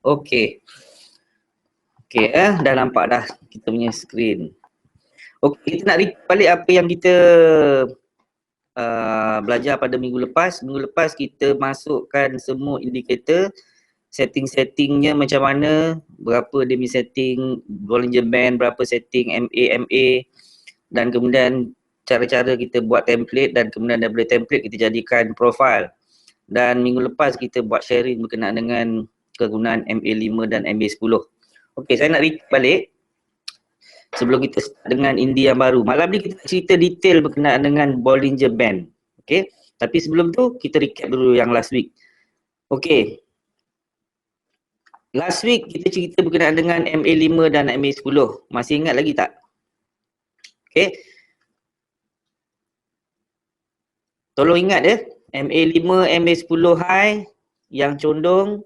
Okey. Okey dah nampak dah kita punya skrin. Okey, kita nak recap balik apa yang kita belajar pada minggu lepas. Minggu lepas kita masukkan semua indikator, setting-settingnya macam mana, berapa dia punya setting, Bollinger Band, berapa setting MA, dan kemudian cara-cara kita buat template dan kemudian daripada template kita jadikan profile. Dan minggu lepas kita buat sharing berkenaan dengan kegunaan MA5 dan MA10. Okey, saya nak recap balik sebelum kita start dengan indie yang baru. Malam ni kita cerita detail berkenaan dengan Bollinger Band. Okey, tapi sebelum tu kita recap dulu yang last week. Okey. Last week kita cerita berkenaan dengan MA5 dan MA10. Masih ingat lagi tak? Okey. Tolong ingat ya, MA5, MA10 high yang condong,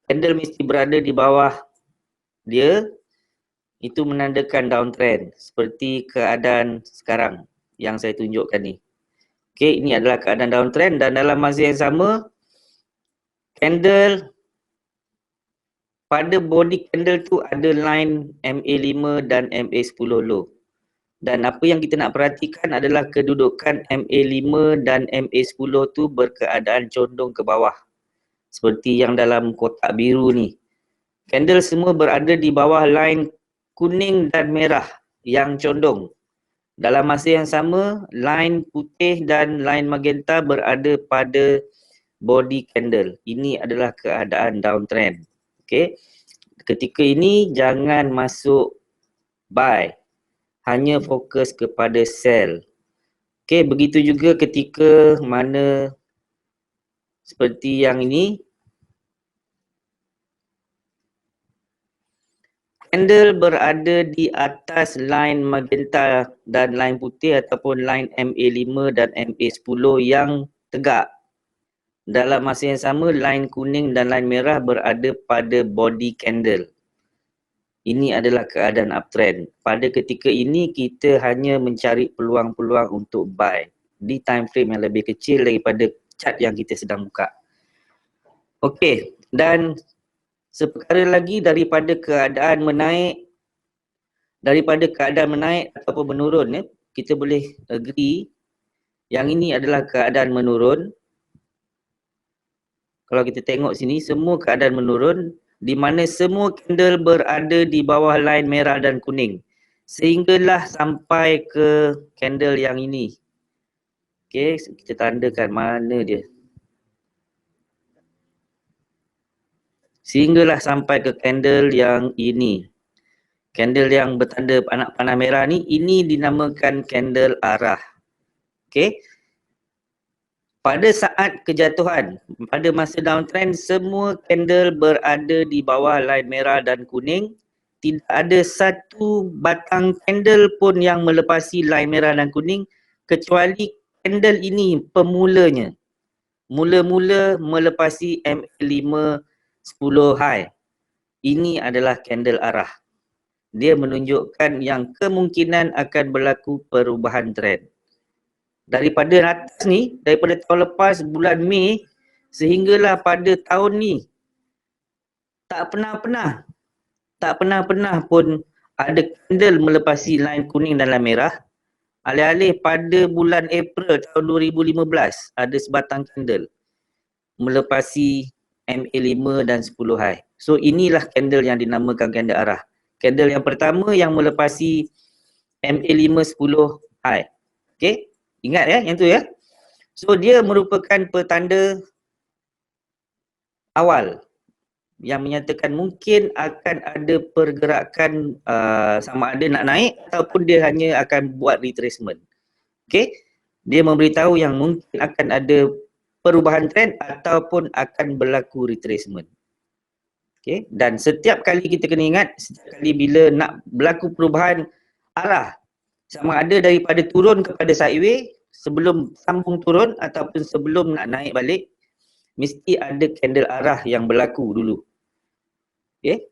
candle mesti berada di bawah dia, itu menandakan downtrend seperti keadaan sekarang yang saya tunjukkan ni. Okey, ini adalah keadaan downtrend dan dalam masa yang sama candle pada body candle tu ada line MA5 dan MA10 low. Dan apa yang kita nak perhatikan adalah kedudukan MA5 dan MA10 tu berkeadaan condong ke bawah. Seperti yang dalam kotak biru ni. Candle semua berada di bawah line kuning dan merah yang condong. Dalam masa yang sama, line putih dan line magenta berada pada body candle. Ini adalah keadaan downtrend. Okey. Ketika ini jangan masuk buy. Hanya fokus kepada sell. Okey, begitu juga ketika mana seperti yang ini, candle berada di atas line magenta dan line putih ataupun line MA5 dan MA10 yang tegak. Dalam masa yang sama, line kuning dan line merah berada pada body candle. Ini adalah keadaan uptrend. Pada ketika ini kita hanya mencari peluang-peluang untuk buy di time frame yang lebih kecil daripada chart yang kita sedang buka. Okey, dan seperkara lagi daripada keadaan menaik ataupun menurun ya, kita boleh agree yang ini adalah keadaan menurun. Kalau kita tengok sini semua keadaan menurun di mana semua candle berada di bawah line merah dan kuning sehinggalah sampai ke candle yang ini. Okey, kita tandakan mana dia. Sehinggalah sampai ke candle yang ini. Candle yang bertanda anak panah merah ni, ini dinamakan candle arah. Okey. Pada saat kejatuhan, pada masa downtrend, semua candle berada di bawah line merah dan kuning. Tidak ada satu batang candle pun yang melepasi line merah dan kuning kecuali candle ini pemulanya. Mula-mula melepasi MA5 10 high. Ini adalah candle arah. Dia menunjukkan yang kemungkinan akan berlaku perubahan trend. Daripada atas ni, daripada tahun lepas bulan Mei sehinggalah pada tahun ni, tak pernah pun ada candle melepasi line kuning dan line merah. Alih-alih pada bulan April tahun 2015 ada sebatang candle melepasi MA5 dan 10 high. So inilah candle yang dinamakan candle arah. Candle yang pertama yang melepasi MA5 10 high. Okey? Ingat ya yang tu ya. So dia merupakan petanda awal yang menyatakan mungkin akan ada pergerakan sama ada nak naik ataupun dia hanya akan buat retracement. Okey? Dia memberitahu yang mungkin akan ada perubahan trend ataupun akan berlaku retracement. Okey? Dan setiap kali kita kena ingat, setiap kali bila nak berlaku perubahan arah, sama ada daripada turun kepada sideways, sebelum sambung turun ataupun sebelum nak naik balik, mesti ada candle arah yang berlaku dulu. Okay.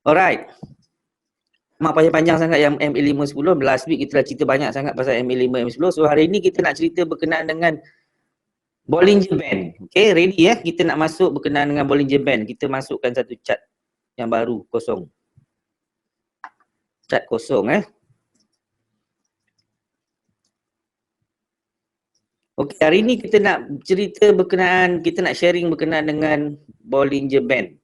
Alright. Mak panjang-panjang sangat yang MA5 10. Last week kita dah cerita banyak sangat pasal MA5 MA10. So hari ni kita nak cerita berkenaan dengan Bollinger Band. Okay, ready ya? Kita nak masuk berkenaan dengan Bollinger Band. Kita masukkan satu chart yang baru, kosong. Chart kosong Okey, hari ni kita nak cerita berkenaan, kita nak sharing berkenaan dengan Bollinger Band.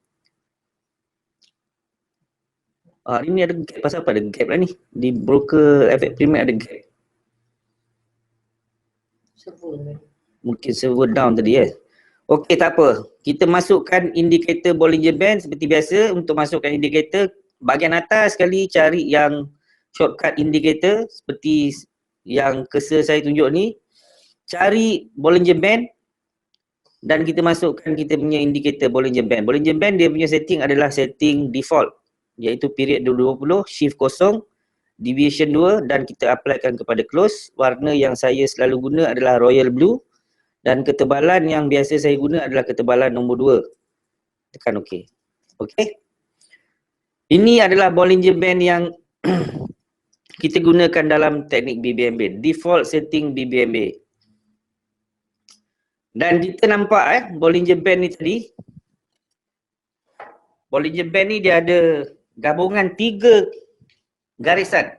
Hari ni ada gap, pasal apa ada gap lah ni? Di broker efek Premier ada gap. Mungkin server down tadi Okey, tak apa. Kita masukkan indikator Bollinger Band seperti biasa. Untuk masukkan indikator, bahagian atas sekali cari yang shortcut indicator seperti yang cursor saya tunjuk ni. Cari Bollinger Band dan kita masukkan kita punya indikator Bollinger Band. Bollinger Band dia punya setting adalah setting default, iaitu period 220, shift kosong, deviation 2 dan kita applykan kepada close. Warna yang saya selalu guna adalah royal blue dan ketebalan yang biasa saya guna adalah ketebalan nombor 2. Tekan OK. Okey. Ini adalah Bollinger Band yang kita gunakan dalam teknik BBMB, default setting BBMB. Dan kita nampak Bollinger Band ni tadi. Bollinger Band ni dia ada gabungan 3 garisan.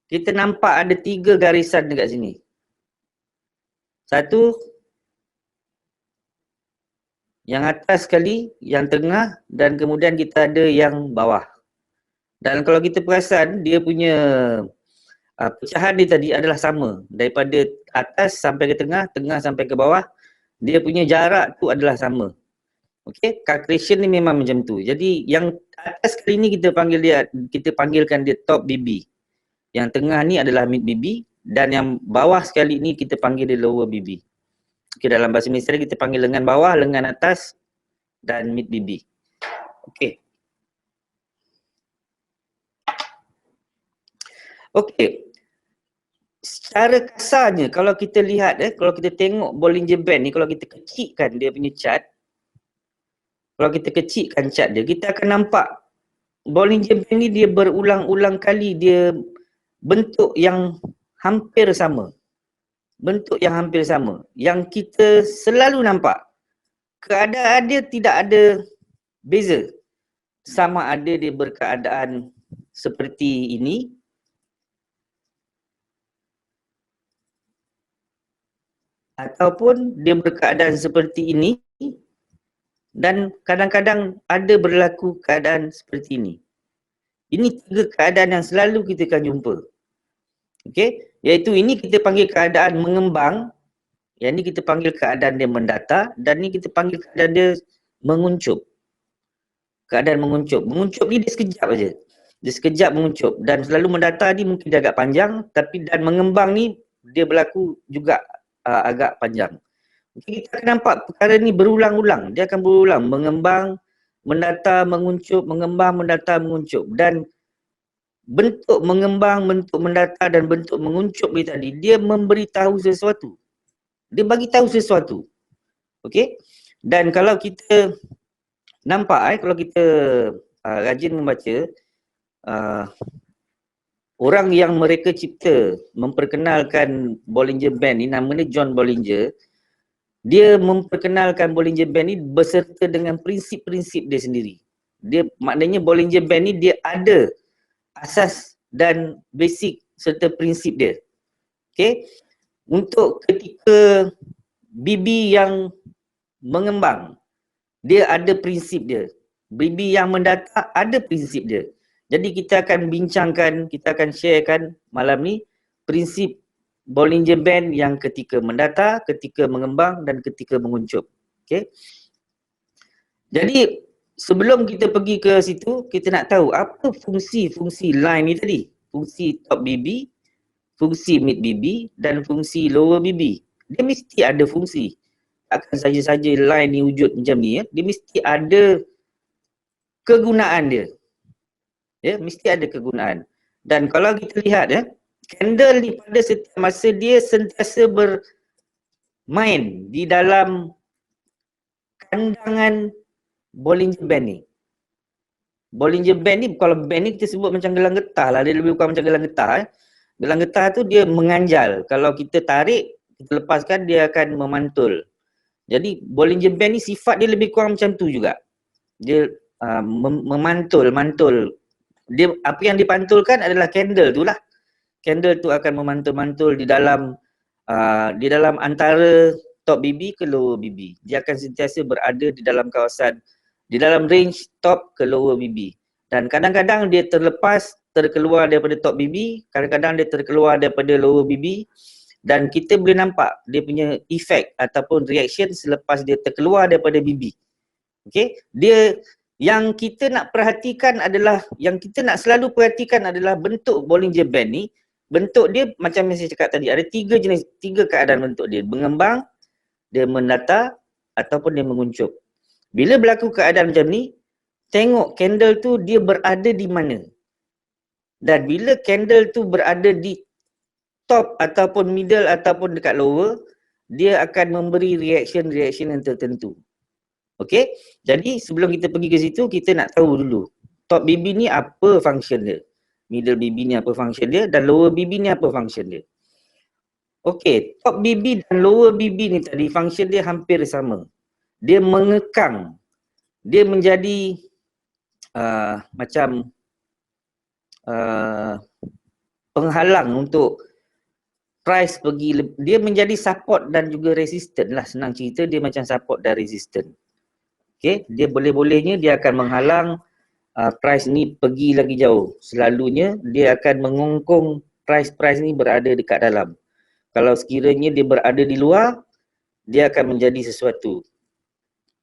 Kita nampak ada 3 garisan dekat sini. Satu, yang atas sekali, yang tengah dan kemudian kita ada yang bawah. Dan kalau kita perasan dia punya pecahan dia tadi adalah sama. Daripada atas sampai ke tengah, tengah sampai ke bawah, dia punya jarak tu adalah sama. Okey, calculation ni memang macam tu. Jadi yang atas kali ni kita panggilkan dia top BB. Yang tengah ni adalah mid BB dan yang bawah sekali ni kita panggil dia lower BB. Okey, dalam bahasa Malaysia kita panggil lengan bawah, lengan atas dan mid BB. Okey. Okey. Secara kasarnya kalau kita lihat kalau kita tengok Bollinger Band ni, kalau kita kecilkan dia punya chart, kalau kita kecilkan chart dia, kita akan nampak Bollinger Band ni dia berulang-ulang kali dia bentuk yang hampir sama. Bentuk yang hampir sama. Yang kita selalu nampak keadaan dia tidak ada beza. Sama ada dia berkeadaan seperti ini ataupun dia berkeadaan seperti ini dan kadang-kadang ada berlaku keadaan seperti ini. Ini 3 keadaan yang selalu kita akan jumpa. Okey, iaitu ini kita panggil keadaan mengembang, yang ni kita panggil keadaan dia mendata dan ni kita panggil keadaan dia menguncup. Keadaan menguncup. Menguncup ni dia sekejap aja. Dia sekejap menguncup dan selalu mendata ni mungkin dia agak panjang, tapi dan mengembang ni dia berlaku juga agak panjang. Okay, kita akan nampak perkara ni berulang-ulang. Dia akan berulang, mengembang, mendata, menguncup, mengembang, mendata, menguncup. Dan bentuk mengembang, bentuk mendata dan bentuk menguncup ni tadi, dia memberitahu sesuatu. Dia bagi tahu sesuatu. Okey? Dan kalau kita nampak kalau kita rajin membaca, orang yang mereka cipta, memperkenalkan Bollinger Band ni, namanya John Bollinger. Dia memperkenalkan Bollinger Band ni beserta dengan prinsip-prinsip dia sendiri. Dia maknanya Bollinger Band ni dia ada asas dan basic serta prinsip dia. Okey. Untuk ketika BB yang mengembang, dia ada prinsip dia. BB yang mendata ada prinsip dia. Jadi kita akan bincangkan, kita akan sharekan malam ni prinsip Bollinger Band yang ketika mendata, ketika mengembang dan ketika menguncup. Okey. Jadi sebelum kita pergi ke situ, kita nak tahu apa fungsi-fungsi line ni tadi. Fungsi top BB, fungsi mid BB dan fungsi lower BB. Dia mesti ada fungsi. Takkan saja-saja line ni wujud macam ni Dia mesti ada kegunaan dia. Mesti ada kegunaan. Dan kalau kita lihat candle ni pada setiap masa dia sentiasa bermain di dalam kandangan Bollinger Band ni. Bollinger Band ni, kalau band ni kita sebut macam gelang getah lah, dia lebih bukan macam gelang getah Gelang getah tu dia menganjal. Kalau kita tarik, kita lepaskan dia akan memantul. Jadi Bollinger Band ni sifat dia lebih kurang macam tu juga. Dia mantul. Dia apa yang dipantulkan adalah candle tu lah. Candle tu akan memantul-mantul di dalam antara top BB ke lower BB. Dia akan sentiasa berada di dalam kawasan, di dalam range top ke lower BB. Dan kadang-kadang dia terkeluar daripada top BB, kadang-kadang dia terkeluar daripada lower BB, dan kita boleh nampak dia punya efek ataupun reaction selepas dia terkeluar daripada BB. Okay, dia yang kita nak perhatikan adalah, yang kita nak selalu perhatikan adalah bentuk Bollinger Band ni. Bentuk dia macam yang saya cakap tadi, ada tiga keadaan bentuk dia. Mengembang, dia mendatar ataupun dia menguncup. Bila berlaku keadaan macam ni, tengok candle tu dia berada di mana. Dan bila candle tu berada di top ataupun middle ataupun dekat lower, dia akan memberi reaction yang tertentu. Okey, jadi sebelum kita pergi ke situ, kita nak tahu dulu top BB ni apa function dia, middle BB ni apa function dia, dan lower BB ni apa function dia. Okey, top BB dan lower BB ni tadi function dia hampir sama. Dia mengekang, dia menjadi macam penghalang untuk price pergi, dia menjadi support dan juga resistant lah, senang cerita dia macam support dan resistant. Okay, dia boleh-bolehnya dia akan menghalang price ni pergi lagi jauh. Selalunya dia akan mengongkong price ni berada dekat dalam. Kalau sekiranya dia berada di luar, dia akan menjadi sesuatu.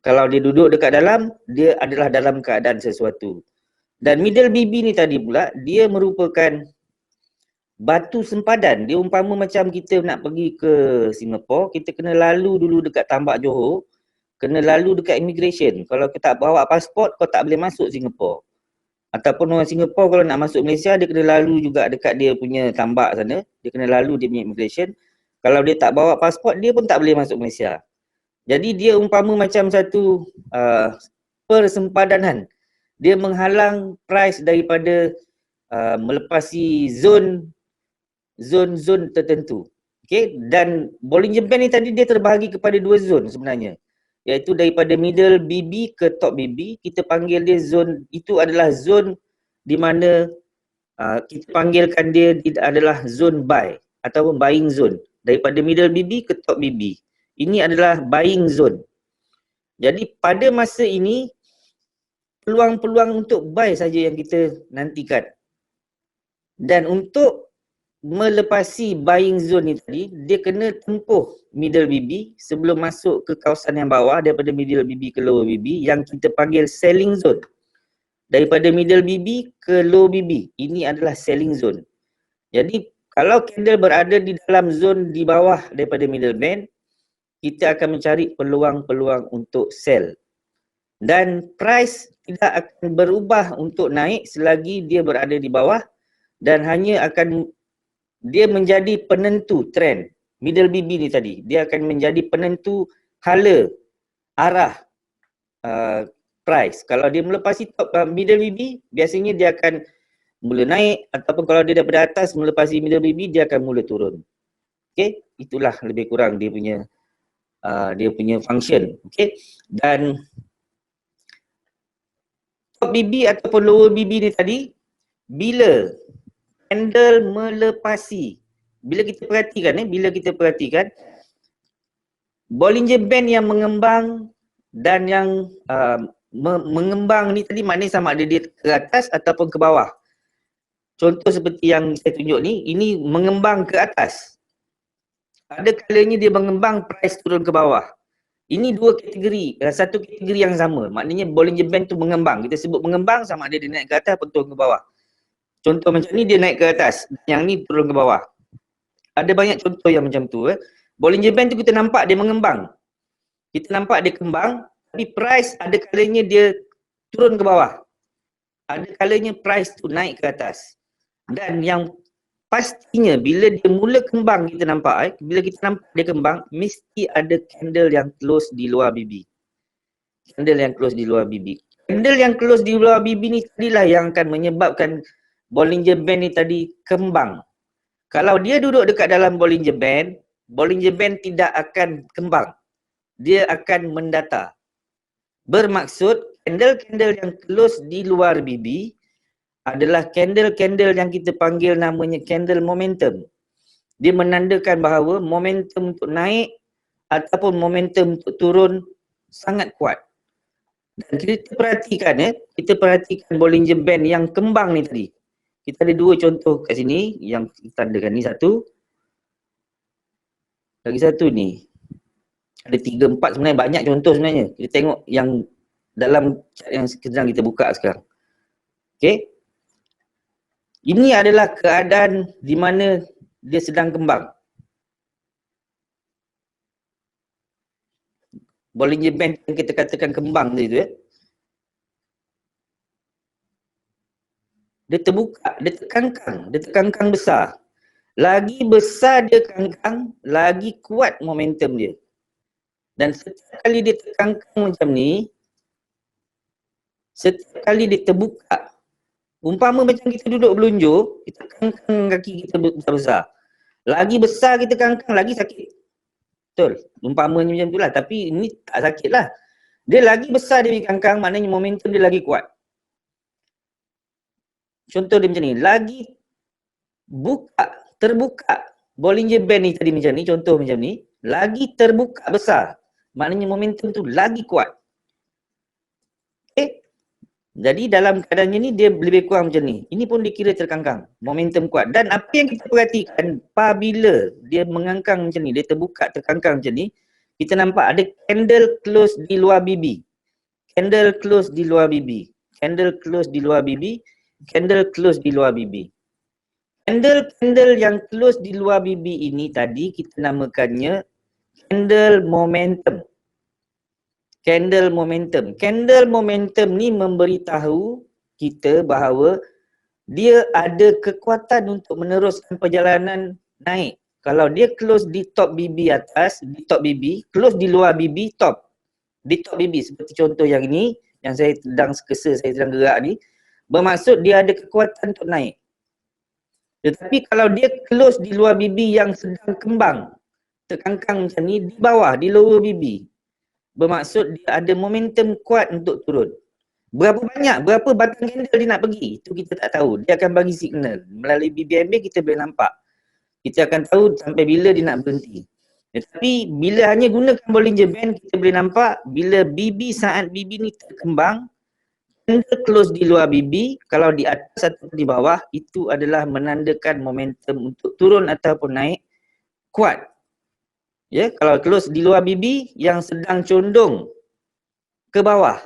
Kalau dia duduk dekat dalam, dia adalah dalam keadaan sesuatu. Dan middle BB ni tadi pula, dia merupakan batu sempadan. Dia umpama macam kita nak pergi ke Singapura, kita kena lalu dulu dekat Tambak Johor, kena lalu dekat immigration. Kalau kita tak bawa pasport, kau tak boleh masuk Singapura. Ataupun orang Singapura kalau nak masuk Malaysia, dia kena lalu juga dekat dia punya tambak sana. Dia kena lalu dia punya immigration. Kalau dia tak bawa pasport, dia pun tak boleh masuk Malaysia. Jadi dia umpama macam satu persempadanan. Dia menghalang price daripada melepasi zon tertentu. Okay? Dan Bollinger Band ni tadi dia terbahagi kepada dua zon sebenarnya. Iaitu daripada middle BB ke top BB, kita panggil dia zon, itu adalah zon di mana kita panggilkan dia adalah zon buy ataupun buying zone. Daripada middle BB ke top BB. Ini adalah buying zone. Jadi pada masa ini, peluang-peluang untuk buy saja yang kita nantikan. Dan untuk melepasi buying zone ni tadi, dia kena tempuh middle BB sebelum masuk ke kawasan yang bawah, daripada middle BB ke lower BB yang kita panggil selling zone. Daripada middle BB ke low BB, ini adalah selling zone. Jadi kalau candle berada di dalam zone di bawah daripada middle band, kita akan mencari peluang-peluang untuk sell. Dan price tidak akan berubah untuk naik selagi dia berada di bawah, dan hanya akan dia menjadi penentu trend. Middle BB ni tadi, dia akan menjadi penentu hala arah price. Kalau dia melepasi top middle BB, biasanya dia akan mula naik, ataupun kalau dia daripada atas melepasi middle BB, dia akan mula turun. Okay, itulah lebih kurang dia punya function. Okay, dan top BB ataupun lower BB ni tadi, bila candle melepasi, bila kita perhatikan Bollinger Band yang mengembang dan yang mengembang ni tadi maknanya sama ada dia ke atas ataupun ke bawah. Contoh seperti yang saya tunjuk ni, ini mengembang ke atas. Ada kalanya dia mengembang, price turun ke bawah. Ini dua kategori, satu kategori yang sama. Maknanya Bollinger Band tu mengembang. Kita sebut mengembang sama ada dia naik ke atas atau turun ke bawah. Contoh macam ni dia naik ke atas, yang ni turun ke bawah. Ada banyak contoh yang macam tu. Bollinger Band tu kita nampak dia mengembang. Kita nampak dia kembang, tapi price ada kalanya dia turun ke bawah. Ada kalanya price tu naik ke atas. Dan yang pastinya bila dia mula kembang, kita nampak bila kita nampak dia kembang, mesti ada candle yang close di luar BB. Candle yang close di luar BB. Candle yang close di luar BB ni tadilah yang akan menyebabkan Bollinger Band ni tadi kembang. Kalau dia duduk dekat dalam Bollinger Band, Bollinger Band tidak akan kembang. Dia akan mendata. Bermaksud candle-candle yang close di luar BB adalah candle-candle yang kita panggil namanya candle momentum. Dia menandakan bahawa momentum untuk naik ataupun momentum untuk turun sangat kuat. Dan kita perhatikan kita perhatikan Bollinger Band yang kembang ni tadi. Kita ada dua contoh kat sini yang kita tandakan ni satu. Lagi satu ni. Ada 3, 4 sebenarnya banyak contoh sebenarnya. Kita tengok yang dalam chart yang sedang kita buka sekarang. Okey. Ini adalah keadaan di mana dia sedang kembang. Bollinger Band yang kita katakan kembang tadi tu dia terbuka, dia terkangkang besar. Lagi besar dia kangkang, lagi kuat momentum dia. Dan setiap kali dia terkangkang macam ni, setiap kali dia terbuka, umpama macam kita duduk berlunjur, kita kangkang kaki kita besar-besar. Lagi besar kita kangkang, lagi sakit. Betul, umpamanya macam itulah, tapi ini tak sakit lah. Dia lagi besar dia punya kangkang, maknanya momentum dia lagi kuat. Contoh dia macam ni, lagi terbuka Bollinger Band ni tadi macam ni, contoh macam ni, lagi terbuka besar, maknanya momentum tu lagi kuat. Okay. Jadi dalam keadaannya ni dia lebih kurang macam ni. Ini pun dikira terkangkang, momentum kuat. Dan apa yang kita perhatikan, apabila dia mengangkang macam ni, dia terbuka terkangkang macam ni, kita nampak ada candle close di luar BB. Candle close di luar BB. Candle close di luar BB. Candle close di luar BB. Candle-candle yang close di luar BB ini tadi kita namakannya candle momentum. Candle momentum. Candle momentum ni memberitahu kita bahawa dia ada kekuatan untuk meneruskan perjalanan naik. Kalau dia close di top BB atas, di top BB, close di luar BB, top. Di top BB seperti contoh yang ini, yang saya sedang sekesa, saya sedang gerak ni, bermaksud dia ada kekuatan untuk naik. Tetapi kalau dia close di luar BB yang sedang kembang, terkangkang macam ni, di bawah, di lower BB, bermaksud dia ada momentum kuat untuk turun. Berapa banyak, berapa batang candle dia nak pergi, itu kita tak tahu. Dia akan bagi signal. Melalui BBMB kita boleh nampak. Kita akan tahu sampai bila dia nak berhenti. Tetapi bila hanya gunakan Bollinger Band, kita boleh nampak bila BB saat BB ni terkembang, candle close di luar BB, kalau di atas atau di bawah, itu adalah menandakan momentum untuk turun ataupun naik kuat. Ya, kalau close di luar BB yang sedang condong ke bawah,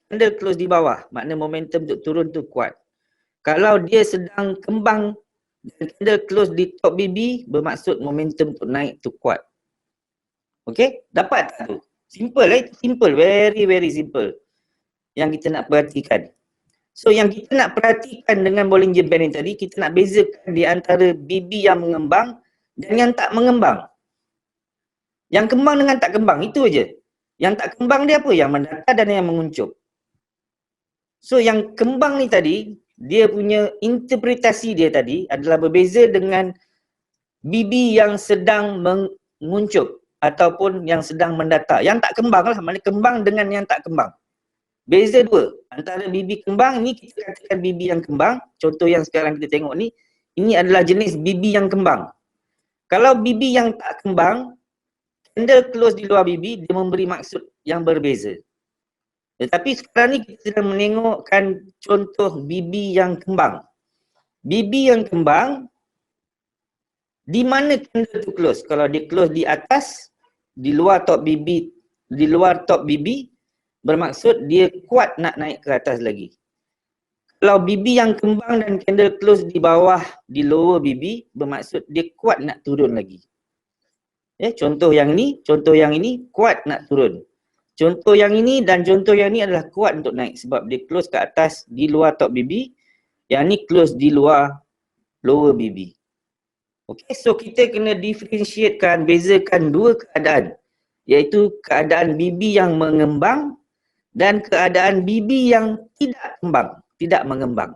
candle close di bawah, makna momentum untuk turun tu kuat. Kalau dia sedang kembang dan candle close di top BB, bermaksud momentum untuk naik tu kuat. Okey, dapat tak tu? Simple simple, very very simple. Yang kita nak perhatikan. So yang kita nak perhatikan dengan Bollinger Band ni tadi, kita nak bezakan di antara BB yang mengembang dan yang tak mengembang. Yang kembang dengan tak kembang, itu aja. Yang tak kembang dia apa? Yang mendata dan yang menguncup. So yang kembang ni tadi, dia punya interpretasi dia tadi adalah berbeza dengan BB yang sedang menguncup ataupun yang sedang mendata. Yang tak kembang lah, maknanya kembang dengan yang tak kembang. Beza dua. Antara BB kembang, ni kita katakan BB yang kembang. Contoh yang sekarang kita tengok ni, ini adalah jenis BB yang kembang. Kalau BB yang tak kembang, candle close di luar BB, dia memberi maksud yang berbeza. Tetapi sekarang ni kita sedang menengokkan contoh BB yang kembang. BB yang kembang, di mana candle tu close? Kalau dia close di atas, di luar top BB, di luar top BB, bermaksud dia kuat nak naik ke atas lagi. Kalau BB yang kembang dan candle close di bawah, di lower BB, bermaksud dia kuat nak turun lagi. Ya, contoh yang ini kuat nak turun. Contoh yang ini dan contoh yang ini adalah kuat untuk naik sebab dia close ke atas di luar top BB, yang ni close di luar lower BB. Okey, so kita kena differentiatekan, bezakan dua keadaan, iaitu keadaan BB yang mengembang dan keadaan BB yang tidak kembang, tidak mengembang.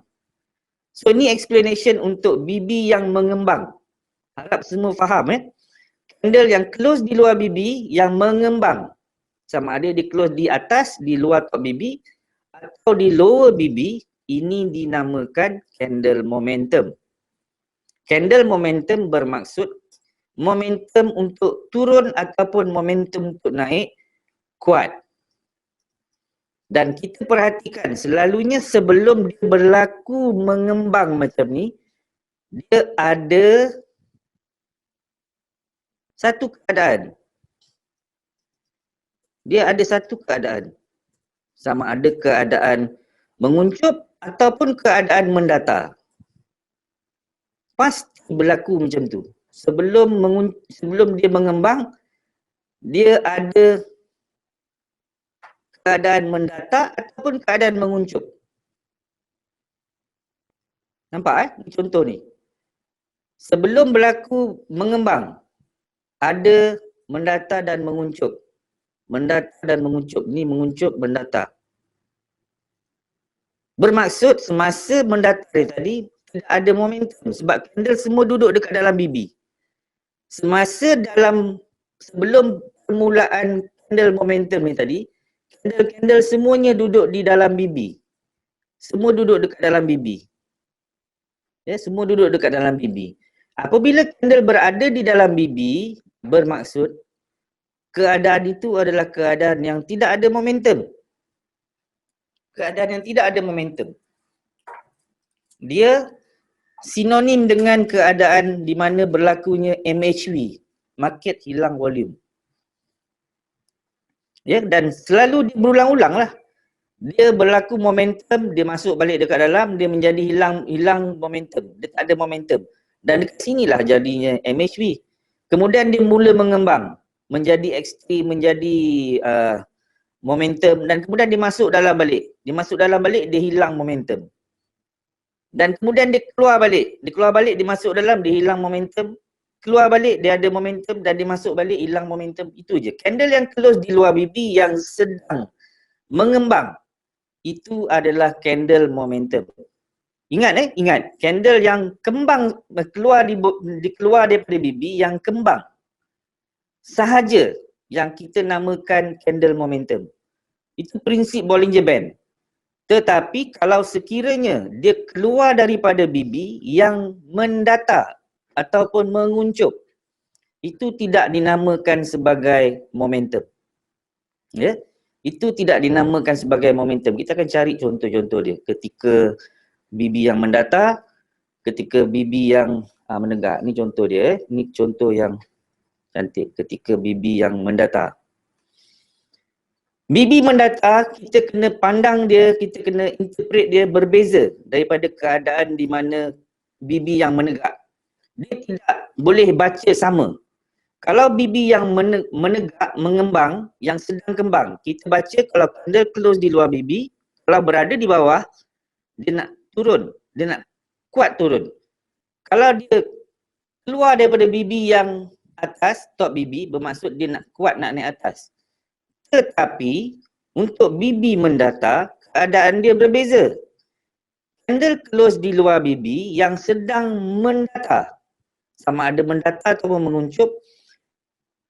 So ini explanation untuk BB yang mengembang. Harap semua faham candle yang close di luar bibi yang mengembang. Sama ada dia close di atas, di luar top bibi atau di lower bibi, ini dinamakan candle momentum. Candle momentum bermaksud momentum untuk turun ataupun momentum untuk naik kuat. Dan kita perhatikan selalunya sebelum dia berlaku mengembang macam ni, dia ada satu keadaan. Dia ada satu keadaan. Sama ada keadaan menguncup ataupun keadaan mendatar. Pasti berlaku macam tu. Sebelum dia mengembang, dia ada keadaan mendatar ataupun keadaan menguncup. Nampak Ini contoh ni. Sebelum berlaku mengembang, ada mendatar dan menguncup. Mendatar dan menguncup. Ni menguncup, mendatar. Bermaksud semasa mendatar tadi, tidak ada momentum sebab candle semua duduk dekat dalam bibi. Sebelum permulaan candle momentum ni tadi, candle semuanya duduk di dalam bibi. Semua duduk dekat dalam bibi. Ya, semua duduk dekat dalam bibi. Apabila candle berada di dalam bibi, bermaksud keadaan itu adalah keadaan yang tidak ada momentum. Keadaan yang tidak ada momentum. Dia sinonim dengan keadaan di mana berlakunya MHV, market hilang volume. Ya, dan selalu dia berulang-ulang lah. Dia berlaku momentum, dia masuk balik dekat dalam, dia menjadi hilang momentum. Dia tak ada momentum. Dan dekat sinilah jadinya MHV. Kemudian dia mula mengembang, menjadi ekstrim, menjadi momentum, dan kemudian dia masuk dalam balik. Dia masuk dalam balik, dia hilang momentum. Dan kemudian dia keluar balik, dia masuk dalam, dia hilang momentum. Keluar balik, dia ada momentum, dan dia masuk balik, hilang momentum. Itu je. Candle yang close di luar bibi yang sedang mengembang, itu adalah candle momentum. Ingat ingat. Candle yang kembang, keluar daripada bibi yang kembang sahaja yang kita namakan candle momentum. Itu prinsip Bollinger Band. Tetapi kalau sekiranya dia keluar daripada bibi yang mendatar ataupun menguncup, itu tidak dinamakan sebagai momentum. Ya, itu tidak dinamakan sebagai momentum. Kita akan cari contoh-contoh dia. Ketika bibi yang mendatar, ketika bibi yang menegak. Ni contoh dia. Ni contoh yang cantik. Ketika bibi yang mendatar. Bibi mendatar, kita kena pandang dia, kita kena interpret dia berbeza daripada keadaan di mana bibi yang menegak. Dia tidak boleh baca sama. Kalau bibi yang menegak, mengembang, yang sedang kembang, kita baca kalau candle close di luar bibi, kalau berada di bawah, dia nak turun, dia nak kuat turun. Kalau dia keluar daripada bibi yang atas, top bibi, bermaksud dia nak kuat nak naik atas. Tetapi untuk bibi mendatar, keadaan dia berbeza. Candle close di luar bibi yang sedang mendatar, sama ada mendatar atau menguncup,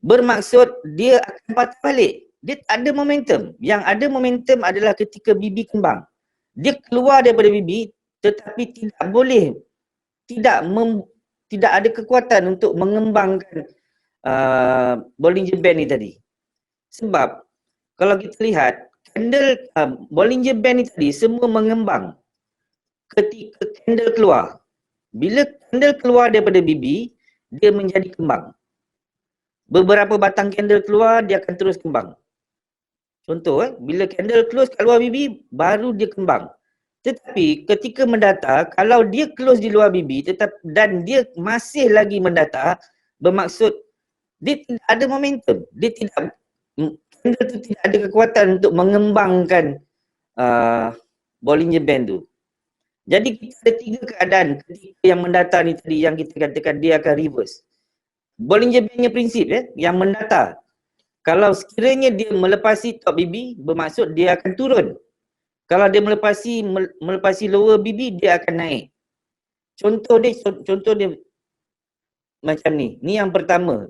bermaksud dia akan patah balik. Dia tak ada momentum. Yang ada momentum adalah ketika bibi kembang. Dia keluar daripada bibi tetapi tidak ada kekuatan untuk mengembangkan Bollinger Band ni tadi. Sebab kalau kita lihat, candle Bollinger Band ni tadi semua mengembang ketika candle keluar. Bila candle keluar daripada bibi, dia menjadi kembang. Beberapa batang candle keluar, dia akan terus kembang. Contoh, bila candle close kat luar bibi, baru dia kembang. Tetapi ketika mendatar, kalau dia close di luar bibi dan dia masih lagi mendatar, bermaksud dia tidak ada momentum. Candle tu tidak ada kekuatan untuk mengembangkan Bollinger Band tu. Jadi kita ada 3 keadaan ketika yang mendatar ni tadi yang kita katakan dia akan reverse. Bollinger Bandnya prinsip yang mendatar. Kalau sekiranya dia melepasi top bibi, bermaksud dia akan turun. Kalau dia melepasi lower bibi, dia akan naik. Contoh dia macam ni. Ni yang pertama.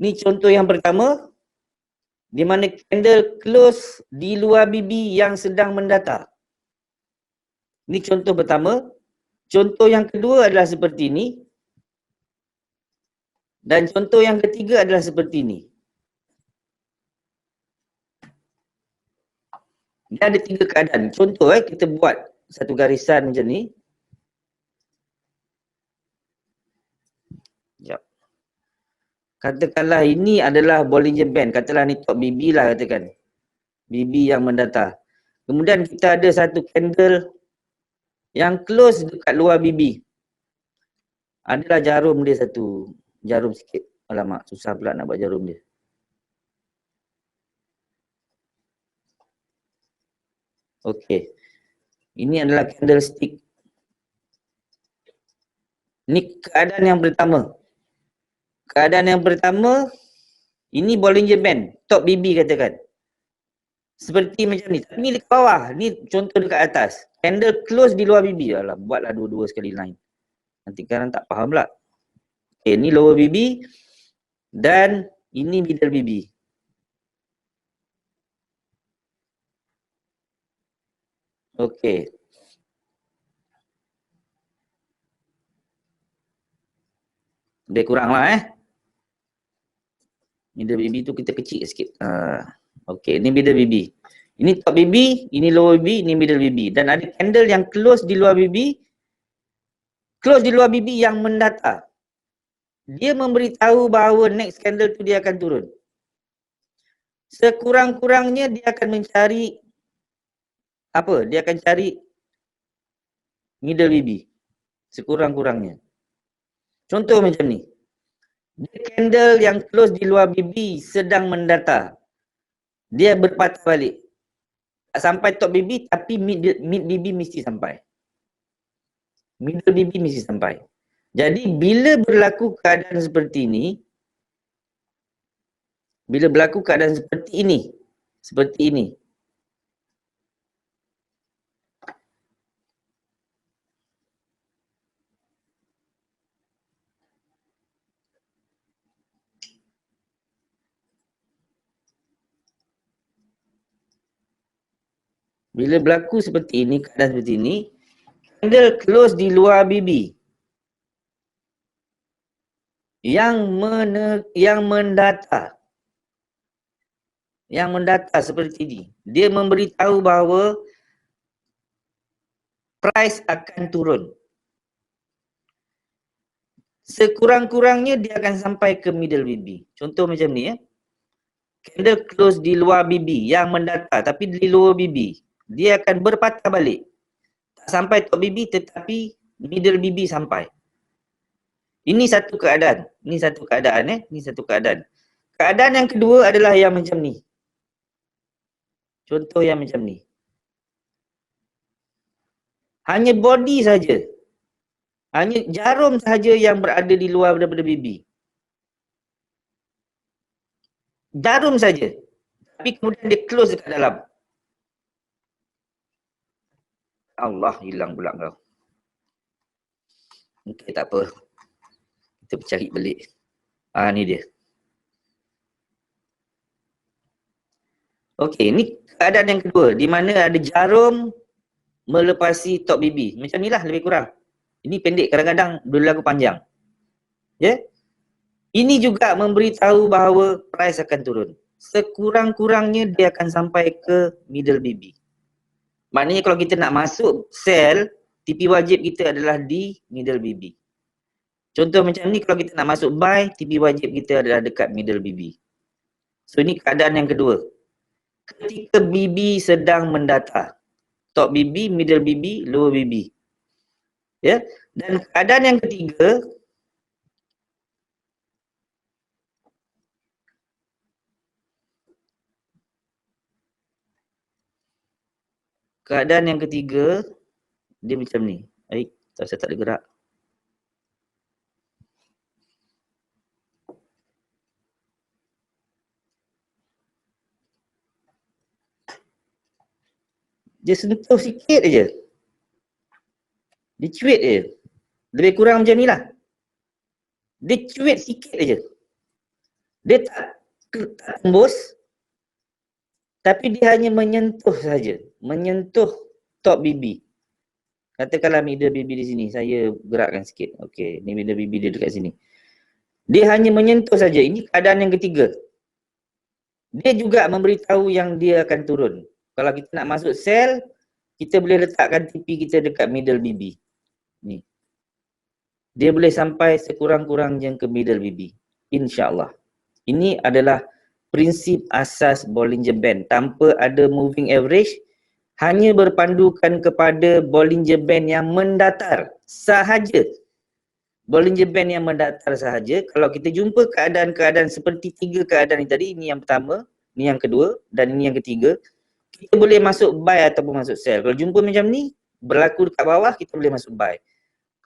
Ni contoh yang pertama, di mana candle close di luar bibi yang sedang mendata. Ni contoh pertama. Contoh yang kedua adalah seperti ini. Dan contoh yang ketiga adalah seperti ini. Dia ada 3 keadaan. Contoh kita buat satu garisan macam ni. Sekejap. Katakanlah ini adalah Bollinger Band. Katalah ni top BB lah katakan. BB yang mendata. Kemudian kita ada satu candle yang close dekat luar BB. Adalah jarum dia satu. Jarum sikit. Alamak, susah pula nak buat jarum dia. Okey. Ini adalah candlestick. Ini keadaan yang pertama. Keadaan yang pertama, ini Bollinger Band, top BB katakan. Seperti macam ni. Ni dekat bawah, ni contoh dekat atas. Candle close di luar BB. Alah, buatlah dua-dua sekali line. Nanti korang tak faham pula. Okay, ni lower BB dan ini middle BB. Okey. Lebih kurang lah Middle BB tu kita kecil sikit. Okey, ni middle BB. Ini top BB, ini lower BB, ini middle BB. Dan ada candle yang close di luar BB. Close di luar BB yang mendata. Dia memberitahu bahawa next candle tu dia akan turun. Sekurang-kurangnya dia akan mencari apa? Dia akan cari middle BB. Sekurang-kurangnya. Contoh macam ni. Dia candle yang close di luar BB sedang mendata. Dia berpatah balik. Tak sampai top BB tapi mid BB mesti sampai. Middle BB mesti sampai. Jadi bila berlaku keadaan seperti ini, seperti ini. Bila berlaku seperti ini, keadaan seperti ini, candle close di luar BB yang mendata seperti ini. Dia memberitahu bahawa price akan turun. Sekurang-kurangnya dia akan sampai ke middle BB. Contoh macam ni Candle close di luar BB yang mendata tapi di lower BB. Dia akan berpatah balik. Tak sampai top BB tetapi middle BB sampai. Ini satu keadaan. Ini satu keadaan. Keadaan yang kedua adalah yang macam ni. Contoh yang macam ni. Hanya body saja. Hanya jarum saja yang berada di luar daripada BB. Jarum saja. Tapi kemudian dia close dekat dalam. Allah, hilang pula kau. Okey, tak apa. Kita cari balik. Ni dia. Okey, ni keadaan yang kedua. Di mana ada jarum melepasi top BB. Macam ni lah lebih kurang. Ini pendek, kadang-kadang berlaku panjang. Ya? Ini juga memberitahu bahawa price akan turun. Sekurang-kurangnya dia akan sampai ke middle BB. Maknanya kalau kita nak masuk sell, TP wajib kita adalah di middle BB. Contoh macam ni, kalau kita nak masuk buy, TP wajib kita adalah dekat middle BB. So ini keadaan yang kedua. Ketika BB sedang mendata. Top BB, middle BB, lower BB. Ya. Dan keadaan yang ketiga, dia macam ni. Saya tak ada gerak. Dia sentuh sikit aja. Dia cuit je. Lebih kurang macam ni lah. Dia cuit sikit aja. Dia tak tembus, tapi dia hanya menyentuh saja, menyentuh top bibi. Katakanlah middle bibi di sini, saya gerakkan sikit. Okey, ni middle bibi dia dekat sini. Dia hanya menyentuh saja. Ini keadaan yang ketiga. Dia juga memberitahu yang dia akan turun. Kalau kita nak masuk sel, kita boleh letakkan tepi kita dekat middle bibi. Ni. Dia boleh sampai sekurang-kurangnya ke middle bibi. InsyaAllah. Ini adalah prinsip asas Bollinger Band. Tanpa ada moving average, hanya berpandukan kepada Bollinger Band yang mendatar sahaja. Bollinger Band yang mendatar sahaja. Kalau kita jumpa keadaan-keadaan seperti 3 keadaan ini tadi, ini yang pertama, ini yang kedua dan ini yang ketiga, kita boleh masuk buy ataupun masuk sell. Kalau jumpa macam ni, berlaku dekat bawah, kita boleh masuk buy.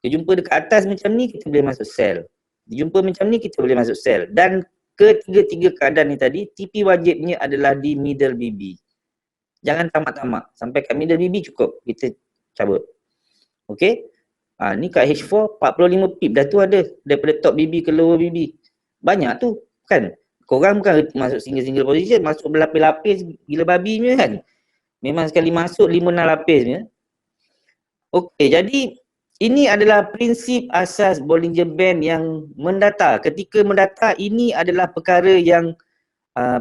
Kalau jumpa dekat atas macam ni, kita boleh masuk sell. Jumpa macam ni, kita boleh masuk sell. Dan ketiga-tiga keadaan ni tadi, TP wajibnya adalah di middle BB. Jangan tamak-tamak. Sampai kat middle BB cukup. Kita cabut. Okay. Ni kat H4, 45 pip dah tu ada. Daripada top BB ke lower BB. Banyak tu. Kan? Korang bukan masuk single-single position. Masuk berlapis-lapis gila babi punya kan. Memang sekali masuk 5-6 lapis punya. Okay. Jadi ini adalah prinsip asas Bollinger Band yang mendatar. Ketika mendatar, ini adalah perkara yang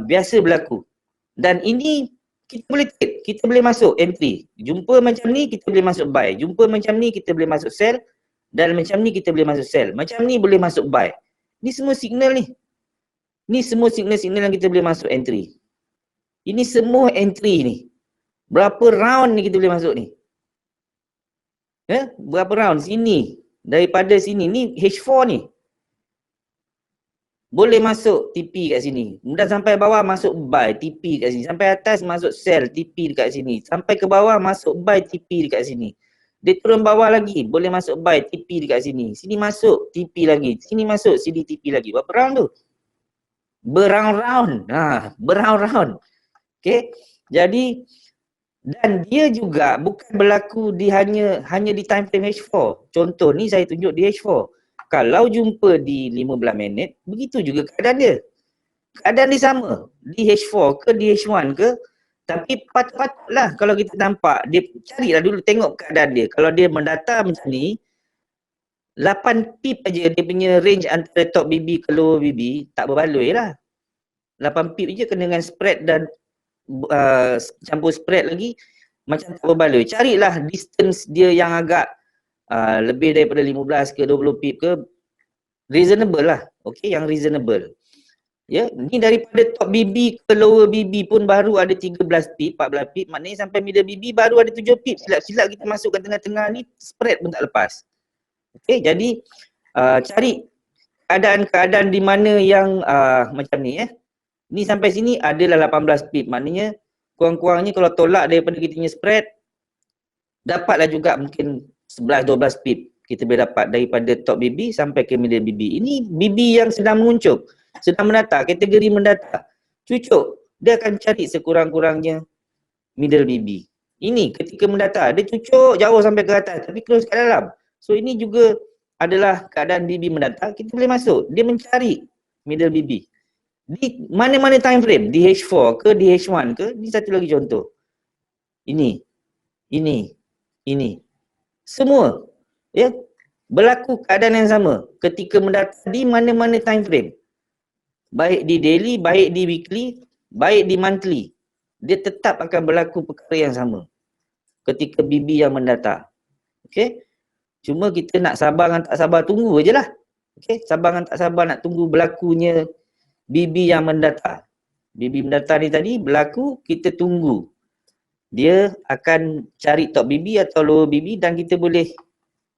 biasa berlaku. Dan ini kita boleh trade, kita boleh masuk entry. Jumpa macam ni, kita boleh masuk buy. Jumpa macam ni, kita boleh masuk sell. Dan macam ni, kita boleh masuk sell. Macam ni boleh masuk buy. Ni semua signal ni. Ni semua signal-signal yang kita boleh masuk entry. Ini semua entry ni. Berapa round ni kita boleh masuk ni? Berapa round? Sini. Daripada sini. Ni H4 ni. Boleh masuk TP kat sini. Dan sampai bawah masuk buy, TP kat sini. Sampai atas masuk sell, TP dekat sini. Sampai ke bawah masuk buy, TP dekat sini. Dia turun bawah lagi. Boleh masuk buy, TP dekat sini. Sini masuk, TP lagi. Sini masuk, sini TP lagi. Berapa round tu? Beround-round. Beround-round. Okay. Jadi, dan dia juga bukan berlaku di hanya di time frame H4. Contoh ni saya tunjuk di H4. Kalau jumpa di 15 minit, begitu juga keadaan dia. Keadaan dia sama. Di H4 ke di H1 ke. Tapi patutlah kalau kita nampak, dia carilah dulu tengok keadaan dia. Kalau dia mendatar macam ni, 8 pip aja dia punya range antara top BB ke lower BB, tak berbaloi lah. 8 pip je kena dengan spread dan campur spread lagi, macam tak berbaloi. Carilah distance dia yang agak lebih daripada 15 ke 20 pip ke, reasonable lah. Okay, yang reasonable. Ya, ni daripada top BB ke lower BB pun baru ada 13 pip, 14 pip. Maknanya sampai middle BB baru ada 7 pip. Silap-silap kita masukkan tengah-tengah ni, spread pun tak lepas. Okay, jadi cari keadaan-keadaan di mana yang macam ni Ni sampai sini adalah 18 pip. Maknanya kurang-kurangnya kalau tolak daripada kita punya spread, dapatlah juga mungkin 11-12 pip kita boleh dapat daripada top BB sampai ke middle BB. Ini BB yang sedang menguncup, sedang mendatar, kategori mendatar. Cucuk, dia akan cari sekurang-kurangnya middle BB. Ini ketika mendatar, dia cucuk jauh sampai ke atas tapi close kat dalam. So ini juga adalah keadaan BB mendatar, kita boleh masuk. Dia mencari middle BB. Di mana-mana time frame, di H4 ke, di H1 ke, ni satu lagi contoh. Ini. Semua berlaku keadaan yang sama ketika mendatar di mana-mana time frame. Baik di daily, baik di weekly, baik di monthly. Dia tetap akan berlaku perkara yang sama ketika BB yang mendatar. Okay. Cuma kita nak sabar dengan tak sabar tunggu je lah. Okay. Sabar dengan tak sabar nak tunggu berlakunya BB yang mendatar. BB mendatar ni tadi berlaku, kita tunggu. Dia akan cari top BB atau lower BB dan kita boleh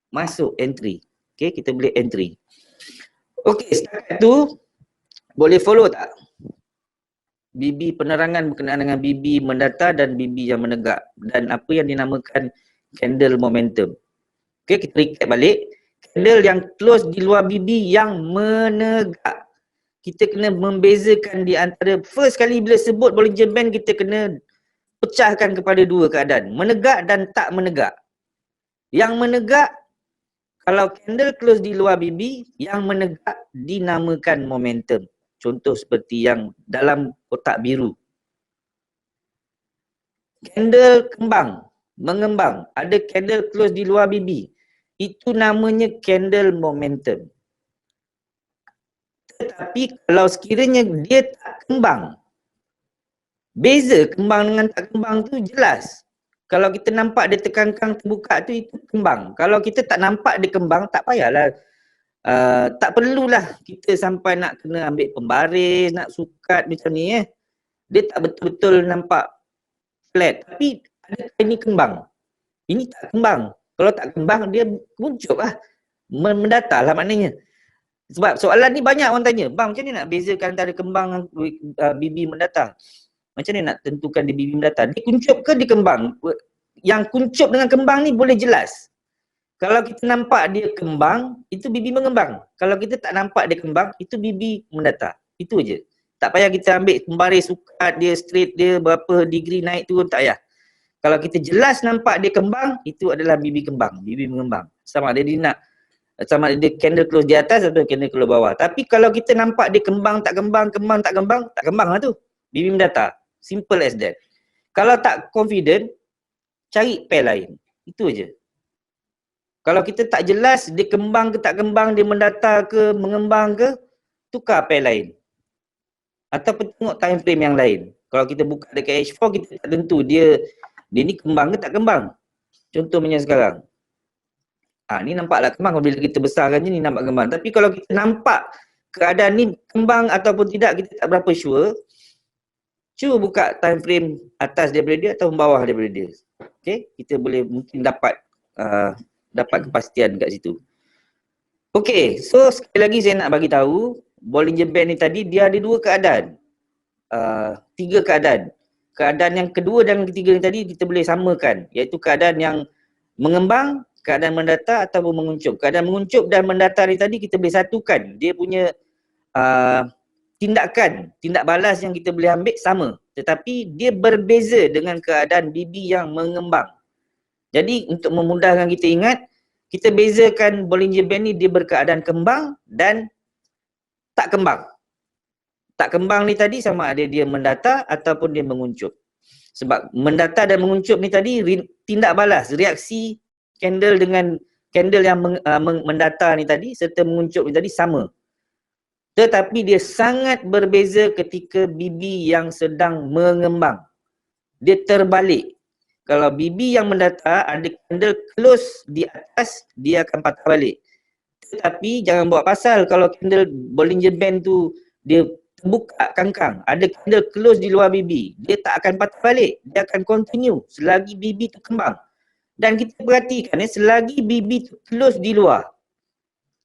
masuk entry. Okay, kita boleh entry. Okay, setakat tu boleh follow tak? BB penerangan berkenaan dengan BB mendatar dan BB yang menegak dan apa yang dinamakan candle momentum. Okay, kita recap balik. Candle yang close di luar BB yang menegak. Kita kena membezakan di antara first kali bila sebut Bollinger Band, kita kena pecahkan kepada dua keadaan, menegak dan tak menegak. Yang menegak, kalau candle close di luar BB, yang menegak dinamakan momentum. Contoh seperti yang dalam kotak biru. Candle kembang, mengembang. Ada candle close di luar bibi. Itu namanya candle momentum. Tetapi kalau sekiranya dia tak kembang, beza kembang dengan tak kembang tu jelas. Kalau kita nampak dia tekan-tekan terbuka tu, itu kembang. Kalau kita tak nampak dia kembang, tak payahlah. Tak perlulah kita sampai nak kena ambil pembaris, nak sukat macam ni Dia tak betul-betul nampak flat. Tapi adakah ini kembang? Ini tak kembang. Kalau tak kembang, dia kuncup lah. Mendatar lah maknanya. Sebab soalan ni banyak orang tanya, bang macam ni nak bezakan antara kembang dan bibi mendatar? Macam ni nak tentukan dia bibi mendatar? Dia kuncup ke dia kembang? Yang kuncup dengan kembang ni boleh jelas. Kalau kita nampak dia kembang, itu bibi mengembang. Kalau kita tak nampak dia kembang, itu bibi mendatar. Itu je. Tak payah kita ambil pembaris sukat dia, straight dia, berapa degree naik turun, tak payah. Kalau kita jelas nampak dia kembang, itu adalah bibi kembang, bibi mengembang. Sama ada dia nak, sama ada dia candle close di atas atau candle close bawah. Tapi kalau kita nampak dia kembang tak kembang, kembang tak kembang, tak kembang lah tu. Bibi mendatar. Simple as that. Kalau tak confident, cari pair lain. Itu je. Kalau kita tak jelas dia kembang ke tak kembang, dia mendatar ke, mengembang ke, tukar pair lain. Ataupun tengok time frame yang lain. Kalau kita buka dekat H4, kita tak tentu dia ni kembang ke tak kembang. Contoh macam sekarang. Ni nampaklah kembang bila kita besarkan je, ni nampak kembang. Tapi kalau kita nampak keadaan ni kembang ataupun tidak, kita tak berapa sure. Cuba buka time frame atas daripada dia atau bawah daripada dia. Okay, kita boleh mungkin dapat kepastian kat situ. Okay, so sekali lagi saya nak bagi tahu Bollinger Band ni tadi dia ada dua keadaan. 3 keadaan. Keadaan yang kedua dan ketiga ni tadi kita boleh samakan, iaitu keadaan yang mengembang, keadaan mendatar ataupun menguncup. Keadaan menguncup dan mendatar ni tadi kita boleh satukan. Dia punya tindak balas yang kita boleh ambil sama. Tetapi dia berbeza dengan keadaan bibi yang mengembang. Jadi untuk memudahkan kita ingat, kita bezakan Bollinger Band ni dia berkeadaan kembang dan tak kembang. Tak kembang ni tadi sama ada dia mendatar ataupun dia menguncup. Sebab mendatar dan menguncup ni tadi tindak balas, reaksi candle dengan candle yang mendatar ni tadi serta menguncup ni tadi sama. Tetapi dia sangat berbeza ketika bibi yang sedang mengembang. Dia terbalik. Kalau bibi yang mendatar ada candle close di atas, dia akan patah balik. Tetapi jangan buat pasal kalau candle Bollinger Band tu dia terbuka kangkang, ada candle close di luar bibi, dia tak akan patah balik. Dia akan continue selagi bibi tu kembang. Dan kita perhatikan selagi bibi tu close di luar.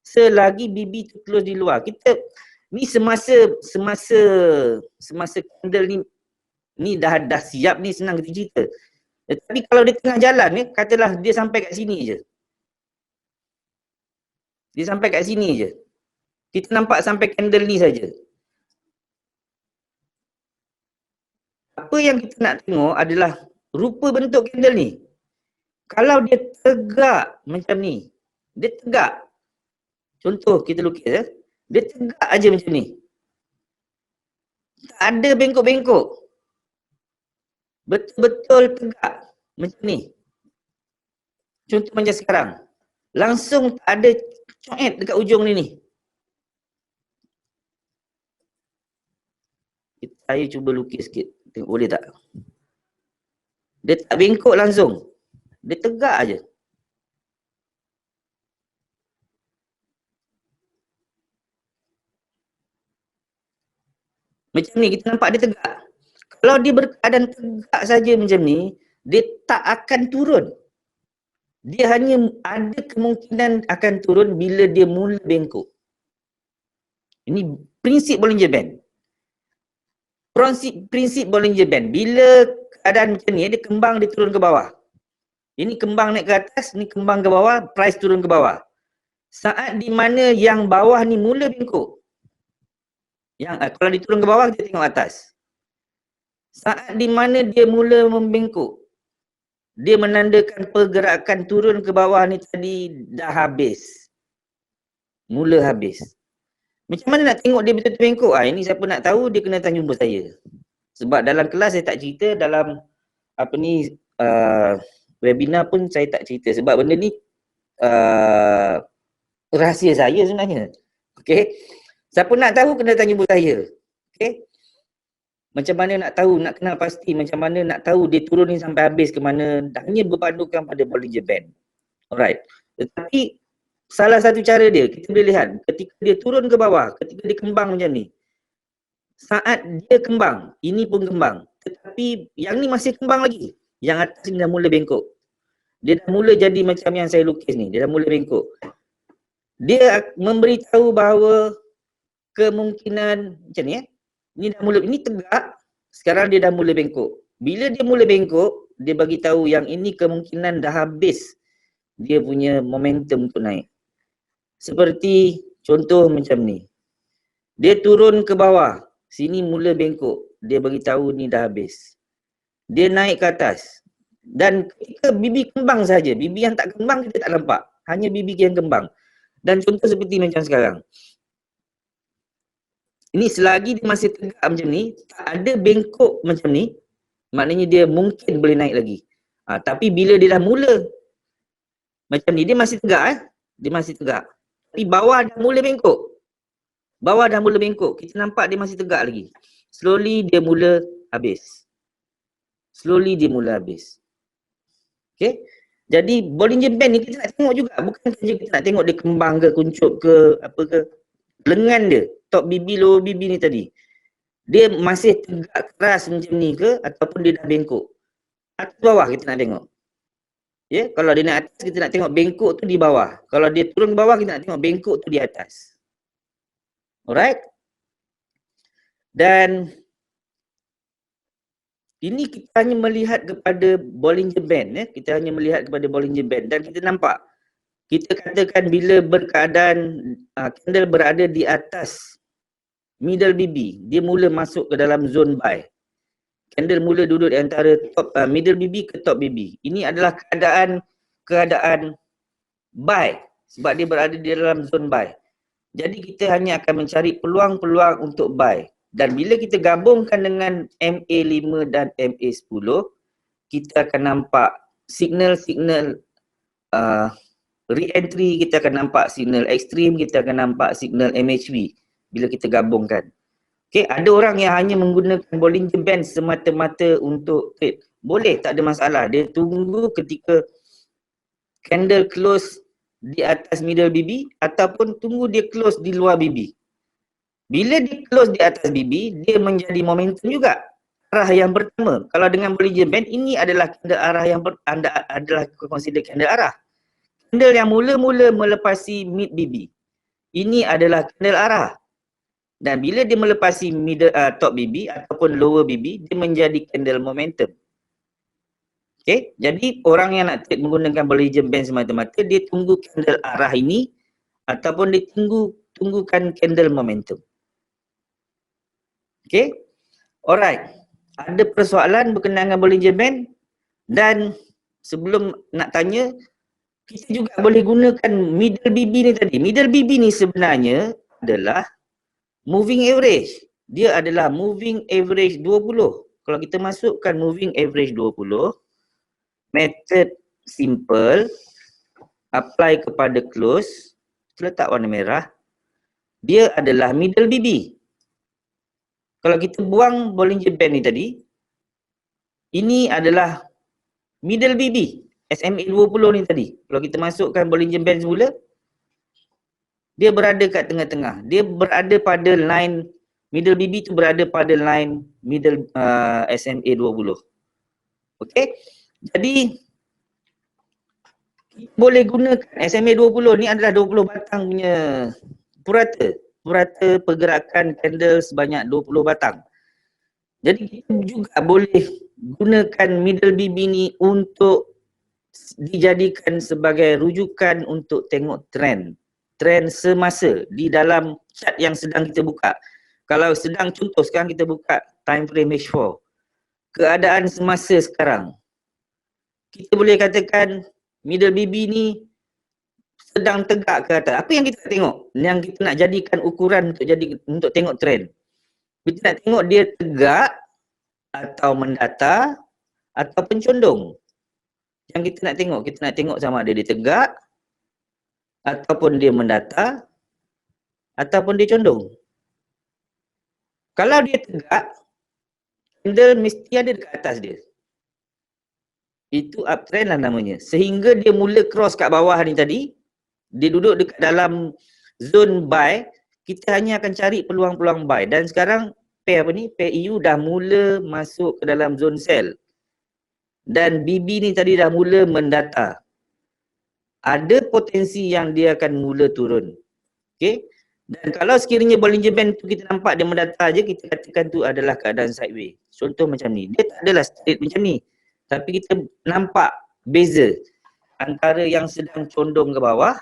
Selagi bibi tu close di luar. Kita ni semasa candle ni dah siap ni senang kita cerita. Tapi kalau di tengah jalan ni, katalah dia sampai kat sini je. Dia sampai kat sini je. Kita nampak sampai candle ni saja. Apa yang kita nak tengok adalah rupa bentuk candle ni. Kalau dia tegak macam ni, dia tegak. Contoh kita lukis dia tegak aja macam ni. Tak ada bengkok-bengkok. Betul-betul tegak macam ni. Contoh macam sekarang. Langsung tak ada coet dekat ujung ni. Saya cuba lukis sikit. Tengok boleh tak? Dia tak bengkok langsung. Dia tegak aja. Macam ni kita nampak dia tegak. Kalau dia berkeadaan tegak saja macam ni, dia tak akan turun. Dia hanya ada kemungkinan akan turun bila dia mula bengkok. Ini prinsip Bollinger Band. Prinsip Bollinger Band. Bila keadaan macam ni, dia kembang, dia turun ke bawah. Ini kembang naik ke atas, ni kembang ke bawah, price turun ke bawah. Saat di mana yang bawah ni mula bengkok. Kalau dia turun ke bawah, kita tengok atas. Saat di mana dia mula membengkok, dia menandakan pergerakan turun ke bawah ni tadi dah habis. Mula habis. Macam mana nak tengok dia betul-betul bengkok? Ini siapa nak tahu dia kena datang jumpa saya. Sebab dalam kelas saya tak cerita, dalam webinar pun saya tak cerita. Sebab benda ni rahsia saya sebenarnya. Okey. Siapa nak tahu kena datang jumpa saya. Okey. Macam mana nak tahu, nak kenal pasti, macam mana nak tahu dia turun ni sampai habis ke mana, hanya berpandukan pada Bollinger Band. Alright. Tetapi salah satu cara dia, kita boleh lihat ketika dia turun ke bawah, ketika dia kembang macam ni. Saat dia kembang, ini pun kembang. Tetapi yang ni masih kembang lagi. Yang atas ni dah mula bengkok. Dia dah mula jadi macam yang saya lukis ni, dia dah mula bengkok. Dia memberitahu bahawa kemungkinan macam ni ni dah mula, ini tegak, sekarang dia dah mula bengkok. Bila dia mula bengkok, dia bagi tahu yang ini kemungkinan dah habis dia punya momentum untuk naik. Seperti contoh macam ni. Dia turun ke bawah, sini mula bengkok, dia bagi tahu ni dah habis. Dia naik ke atas. Dan ketika bibi kembang saja, bibi yang tak kembang kita tak nampak. Hanya bibi yang kembang. Dan contoh seperti macam sekarang. Ini selagi dia masih tegak macam ni, tak ada bengkok macam ni, maknanya dia mungkin boleh naik lagi. Tapi bila dia dah mula macam ni, dia masih tegak dia masih tegak. Tapi bawah dah mula bengkok. Bawah dah mula bengkok, kita nampak dia masih tegak lagi. Slowly dia mula habis. Slowly dia mula habis. Okay. Jadi Bollinger Band ni kita nak tengok juga. Bukan saja kita nak tengok dia kembang ke, kuncup ke, apa ke. Lengan dia, top bibi, lower bibi ni tadi. Dia masih tegak keras macam ni ke ataupun dia dah bengkok. Atas bawah kita nak tengok. Ya, kalau dia naik atas kita nak tengok bengkok tu di bawah. Kalau dia turun bawah kita nak tengok bengkok tu di atas. Alright? Dan ini kita hanya melihat kepada Bollinger Band kita hanya melihat kepada Bollinger Band dan kita nampak kita katakan bila berkeadaan candle berada di atas middle BB, dia mula masuk ke dalam zone buy. Candle mula duduk di antara top middle BB ke top BB. Ini adalah keadaan buy sebab dia berada di dalam zone buy. Jadi kita hanya akan mencari peluang-peluang untuk buy. Dan bila kita gabungkan dengan MA5 dan MA10, kita akan nampak signal-signal re-entry, kita akan nampak signal ekstrim, kita akan nampak signal MHV bila kita gabungkan. Okay, ada orang yang hanya menggunakan Bollinger Band semata-mata untuk trade. Boleh, tak ada masalah. Dia tunggu ketika candle close di atas middle BB ataupun tunggu dia close di luar BB. Bila dia close di atas BB, dia menjadi momentum juga. Arah yang pertama. Kalau dengan Bollinger Band, ini adalah candle arah yang anda adalah consider candle arah. Candle yang mula-mula melepasi mid BB. Ini adalah candle arah. Dan bila dia melepasi top BB ataupun lower BB, dia menjadi candle momentum. Okay, jadi orang yang nak trade menggunakan Bollinger Band semata-mata, dia tunggu candle arah ini ataupun dia tunggukan candle momentum. Okay, alright. Ada persoalan berkenaan dengan Bollinger Band? Dan sebelum nak tanya, kita juga boleh gunakan middle BB ni tadi. Middle BB ni sebenarnya adalah moving average. Dia adalah moving average 20. Kalau kita masukkan moving average 20, method simple, apply kepada close, kita letak warna merah, dia adalah middle BB. Kalau kita buang Bollinger Band ni tadi, ini adalah middle BB. SMA 20 ni tadi. Kalau kita masukkan Bollinger Band semula, dia berada kat tengah-tengah. Dia berada pada line, middle BB tu berada pada line middle SMA 20. Okay. Jadi, kita boleh gunakan SMA 20 ni adalah 20 batang punya purata. Purata pergerakan candle sebanyak 20 batang. Jadi, kita juga boleh gunakan middle BB ni untuk dijadikan sebagai rujukan untuk tengok trend semasa di dalam chart yang sedang kita buka. Kalau sedang contoh sekarang kita buka time frame H4, keadaan semasa sekarang, kita boleh katakan middle BB ni sedang tegak ke atas. Apa yang kita nak tengok? Yang kita nak jadikan ukuran untuk tengok trend. Kita nak tengok dia tegak atau mendatar atau pencondong. Yang kita nak tengok sama ada dia tegak ataupun dia mendatar ataupun dia condong. Kalau dia tegak, candle mesti ada dekat atas dia. Itu uptrend lah namanya. Sehingga dia mula cross kat bawah ni tadi, dia duduk dekat dalam zone buy, kita hanya akan cari peluang-peluang buy. Dan sekarang pair apa ni? Pair EU dah mula masuk ke dalam zone sell. Dan BB ni tadi dah mula mendata. Ada potensi yang dia akan mula turun. Okay? Dan kalau sekiranya Bollinger Band tu kita nampak dia mendata je, kita katakan tu adalah keadaan sideways. Contoh macam ni. Dia tak adalah straight macam ni. Tapi kita nampak beza antara yang sedang condong ke bawah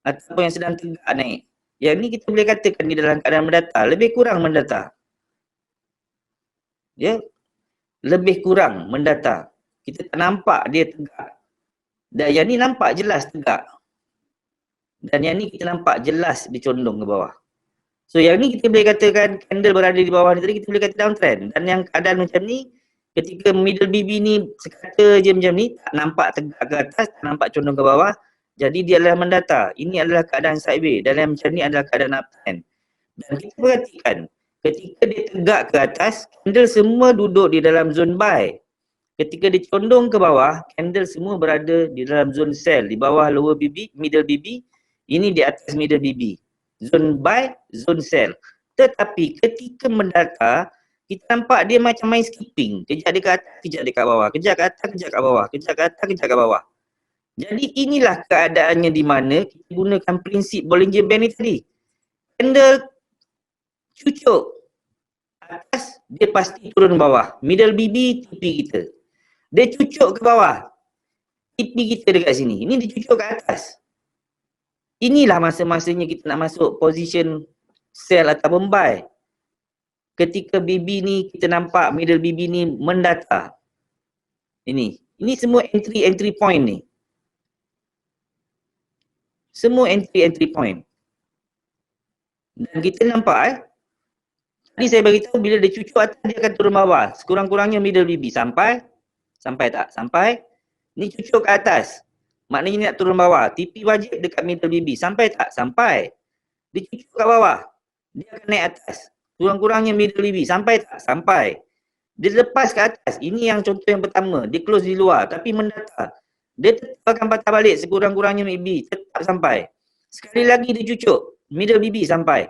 ataupun yang sedang tegak naik. Yang ni kita boleh katakan di dalam keadaan mendata, lebih kurang mendata. Ya, lebih kurang mendata. Kita tak nampak dia tegak. Dan yang ni nampak jelas tegak. Dan yang ni kita nampak jelas dia condong ke bawah. So yang ni kita boleh katakan candle berada di bawah ni tadi, kita boleh kata downtrend. Dan yang keadaan macam ni, ketika middle BB ni sekata je macam ni, tak nampak tegak ke atas, tak nampak condong ke bawah, jadi dia adalah mendata. Ini adalah keadaan sideways. Dan yang macam ni adalah keadaan uptrend. Dan kita perhatikan, ketika dia tegak ke atas, candle semua duduk di dalam zone buy. Ketika dia condong ke bawah, candle semua berada di dalam zone sell. Di bawah lower BB, middle BB, ini di atas middle BB. Zone buy, zone sell. Tetapi ketika mendata, kita nampak dia macam main skipping. Kejap dia ke atas, kejap dia kat bawah. Kejap ke atas, kejap kat bawah. Kejap ke atas, kejap kat bawah. Jadi inilah keadaannya di mana kita gunakan prinsip Bollinger Band ni tadi. Candle cucuk atas, dia pasti turun bawah. Middle BB, TP kita. Dia cucuk ke bawah, TP kita dekat sini. Ini dia cucuk ke atas. Inilah masa-masanya kita nak masuk position sell ataupun buy. Ketika BB ni kita nampak middle BB ni mendata. Ini semua entry point ni. Semua entry point. Dan kita nampak tadi saya beritahu bila dia cucuk atas dia akan turun bawah. Sekurang-kurangnya middle BB sampai tak? Sampai. Ni cucuk ke atas. Maknanya ni nak turun bawah. TP wajib dekat middle BB. Sampai tak? Sampai. Dia cucuk kat bawah. Dia akan naik atas. Kurang-kurangnya middle BB. Sampai tak? Sampai. Dia lepas ke atas. Ini yang contoh yang pertama. Dia close di luar tapi mendata. Dia tetap akan patah balik sekurang-kurangnya BB. Tetap sampai. Sekali lagi dia cucuk. Middle BB sampai.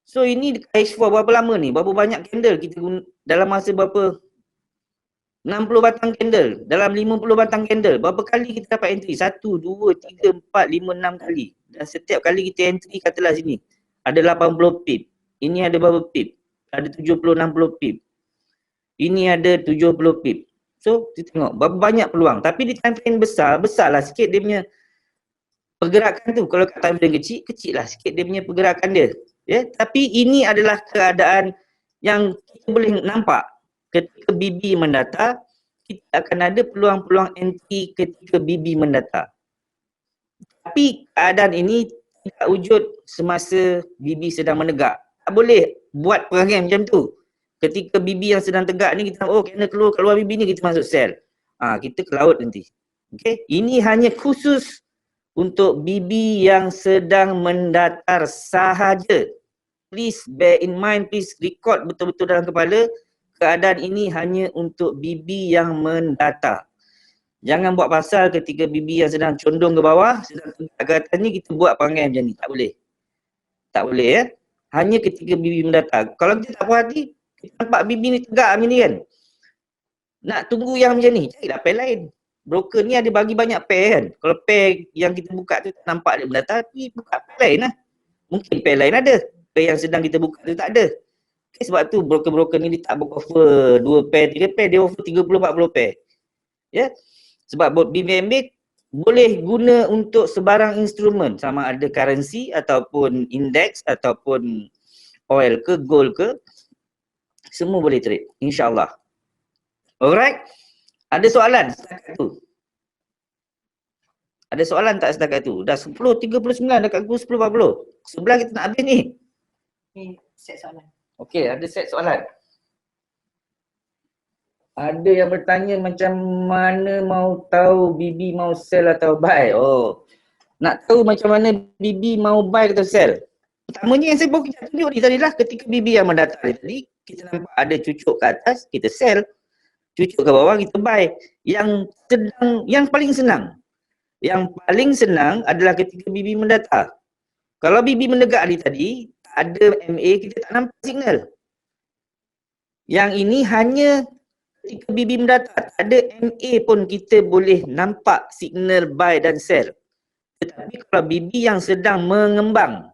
So ini H4 berapa lama ni? Berapa banyak candle kita guna dalam masa berapa? 60 batang candle. Dalam 50 batang candle. Berapa kali kita dapat entry? 1, 2, 3, 4, 5, 6 kali. Dan setiap kali kita entry katalah sini. Ada 80 pip. Ini ada berapa pip? Ada 70, 60 pip. Ini ada 70 pip. So kita tengok berapa banyak peluang. Tapi di time frame besarlah sikit dia punya pergerakan tu. Kalau kat time frame kecil, kecil lah sikit dia punya pergerakan dia. Ya, tapi ini adalah keadaan yang kita boleh nampak. Ketika BB mendata, kita akan ada peluang-peluang entry ketika BB mendata. Tapi keadaan ini tidak wujud semasa BB sedang menegak. Tak boleh buat perangai macam tu. Ketika BB yang sedang tegak ni kita kena keluar BB ni kita masuk sell. Kita ke laut nanti. Okay? Ini hanya khusus untuk BB yang sedang mendatar sahaja. Please bear in mind, please record betul-betul dalam kepala. Keadaan ini hanya untuk BB yang mendata. Jangan buat pasal ketika BB yang sedang condong ke bawah, sedang tegak ke atas ni kita buat perangai macam ni. Tak boleh. Tak boleh ya. Hanya ketika BB mendata. Kalau kita tak puas hati, kita nampak BB ni tegak macam ni kan. Nak tunggu yang macam ni, carilah pair lain. Broker ni ada bagi banyak pair kan. Kalau pair yang kita buka tu tak nampak dia mendata, tapi buka pair lain lah. Mungkin pair lain ada. Pair yang sedang kita buka tu tak ada. Okay, sebab tu broker-broker ni dia tak offer 2 pair, 3 pair, dia offer 30-40 pair. Ya. Sebab BBMB boleh guna untuk sebarang instrumen, sama ada currency ataupun index ataupun oil ke gold ke, semua boleh trade insya-Allah. Alright? Ada soalan setakat tu? Ada Ada soalan tak setakat tu? Dah 10.39 dekat pukul 10.40. Sebelah kita nak habis ni. Ni set soalan. Okey, ada set soalan. Ada yang bertanya macam mana mau tahu BB mau sell atau buy. Oh, nak tahu macam mana BB mau buy atau sell. Pertamanya yang saya baru tunjuk ni tadi lah, ketika BB yang mendata tadi, kita nampak ada cucuk ke atas, kita sell. Cucuk ke bawah, kita buy. Yang paling senang. Yang paling senang adalah ketika BB mendata. Kalau BB menegak ni tadi, tak ada MA, kita tak nampak signal. Yang ini hanya ketika BB mendata, tak ada MA pun kita boleh nampak signal buy dan sell. Tetapi kalau BB yang sedang mengembang,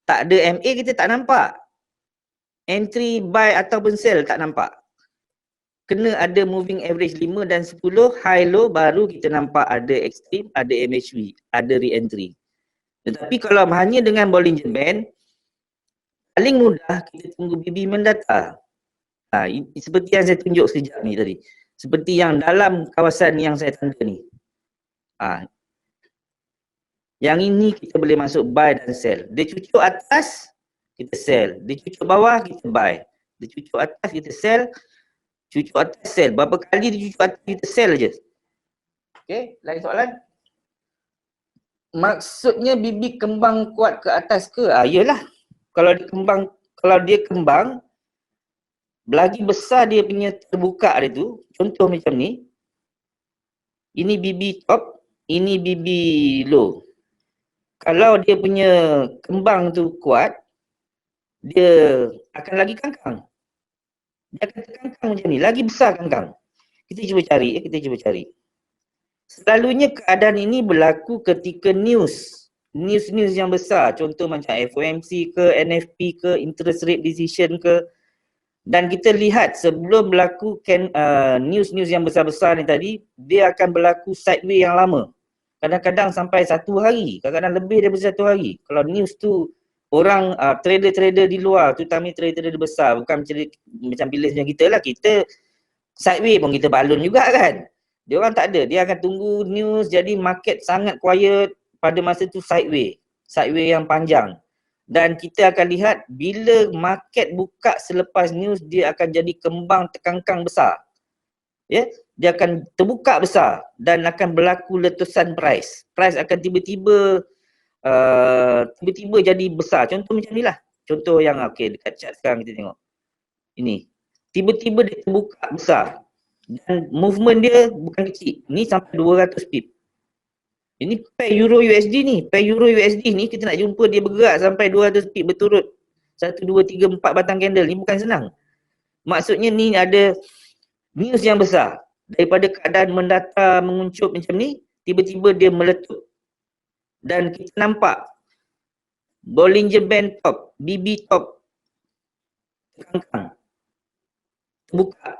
tak ada MA kita tak nampak. Entry, buy ataupun sell tak nampak. Kena ada moving average 5 dan 10, high low, baru kita nampak ada extreme, ada MHV, ada re-entry. Tetapi kalau hanya dengan Bollinger Band, paling mudah kita tunggu BB mendata. Seperti yang saya tunjuk sekejap ni tadi. Seperti yang dalam kawasan yang saya tanda ni. Yang ini kita boleh masuk buy dan sell. Dia cucuk atas, kita sell. Dia cucuk bawah, kita buy. Dia cucuk atas, kita sell. Cucuk atas, sell. Berapa kali dia cucuk atas, kita sell je. Okay, lain soalan? Maksudnya BB kembang kuat ke atas ke? Yelah. Kalau dia kembang, lagi besar dia punya terbuka dia tu, contoh macam ni. Ini BB top, ini BB low. Kalau dia punya kembang tu kuat, dia akan lagi kangkang. Dia akan terkangkang macam ni, lagi besar kangkang. Kita cuba cari. Selalunya keadaan ini berlaku ketika news yang besar, contoh macam FOMC ke, NFP ke, interest rate decision ke. Dan kita lihat sebelum berlaku news yang besar-besar ni tadi, dia akan berlaku sideway yang lama. Kadang-kadang sampai 1 hari, kadang-kadang lebih daripada 1 hari. Kalau news tu orang trader-trader di luar, terutama trader-trader besar, bukan macam bilis macam kita lah. Kita sideway pun kita balun juga kan. Dia orang tak ada, dia akan tunggu news, jadi market sangat quiet pada masa tu sideway yang panjang. Dan kita akan lihat bila market buka selepas news, dia akan jadi kembang terkangkang besar. Ya, dia akan terbuka besar dan akan berlaku letusan price. Price akan tiba-tiba jadi besar. Contoh macam ni lah. Contoh yang dekat chart sekarang kita tengok. Ini. Tiba-tiba dia terbuka besar. Dan movement dia bukan kecil. Ni sampai 200 pip. Ini pair Euro USD ni. Pair Euro USD ni kita nak jumpa dia bergerak sampai 200 pip berturut. 1, 2, 3, 4 batang candle. Ni bukan senang. Maksudnya ni ada news yang besar. Daripada keadaan mendata menguncup macam ni, tiba-tiba dia meletup. Dan kita nampak Bollinger Band top, BB top terkangkang. Terbuka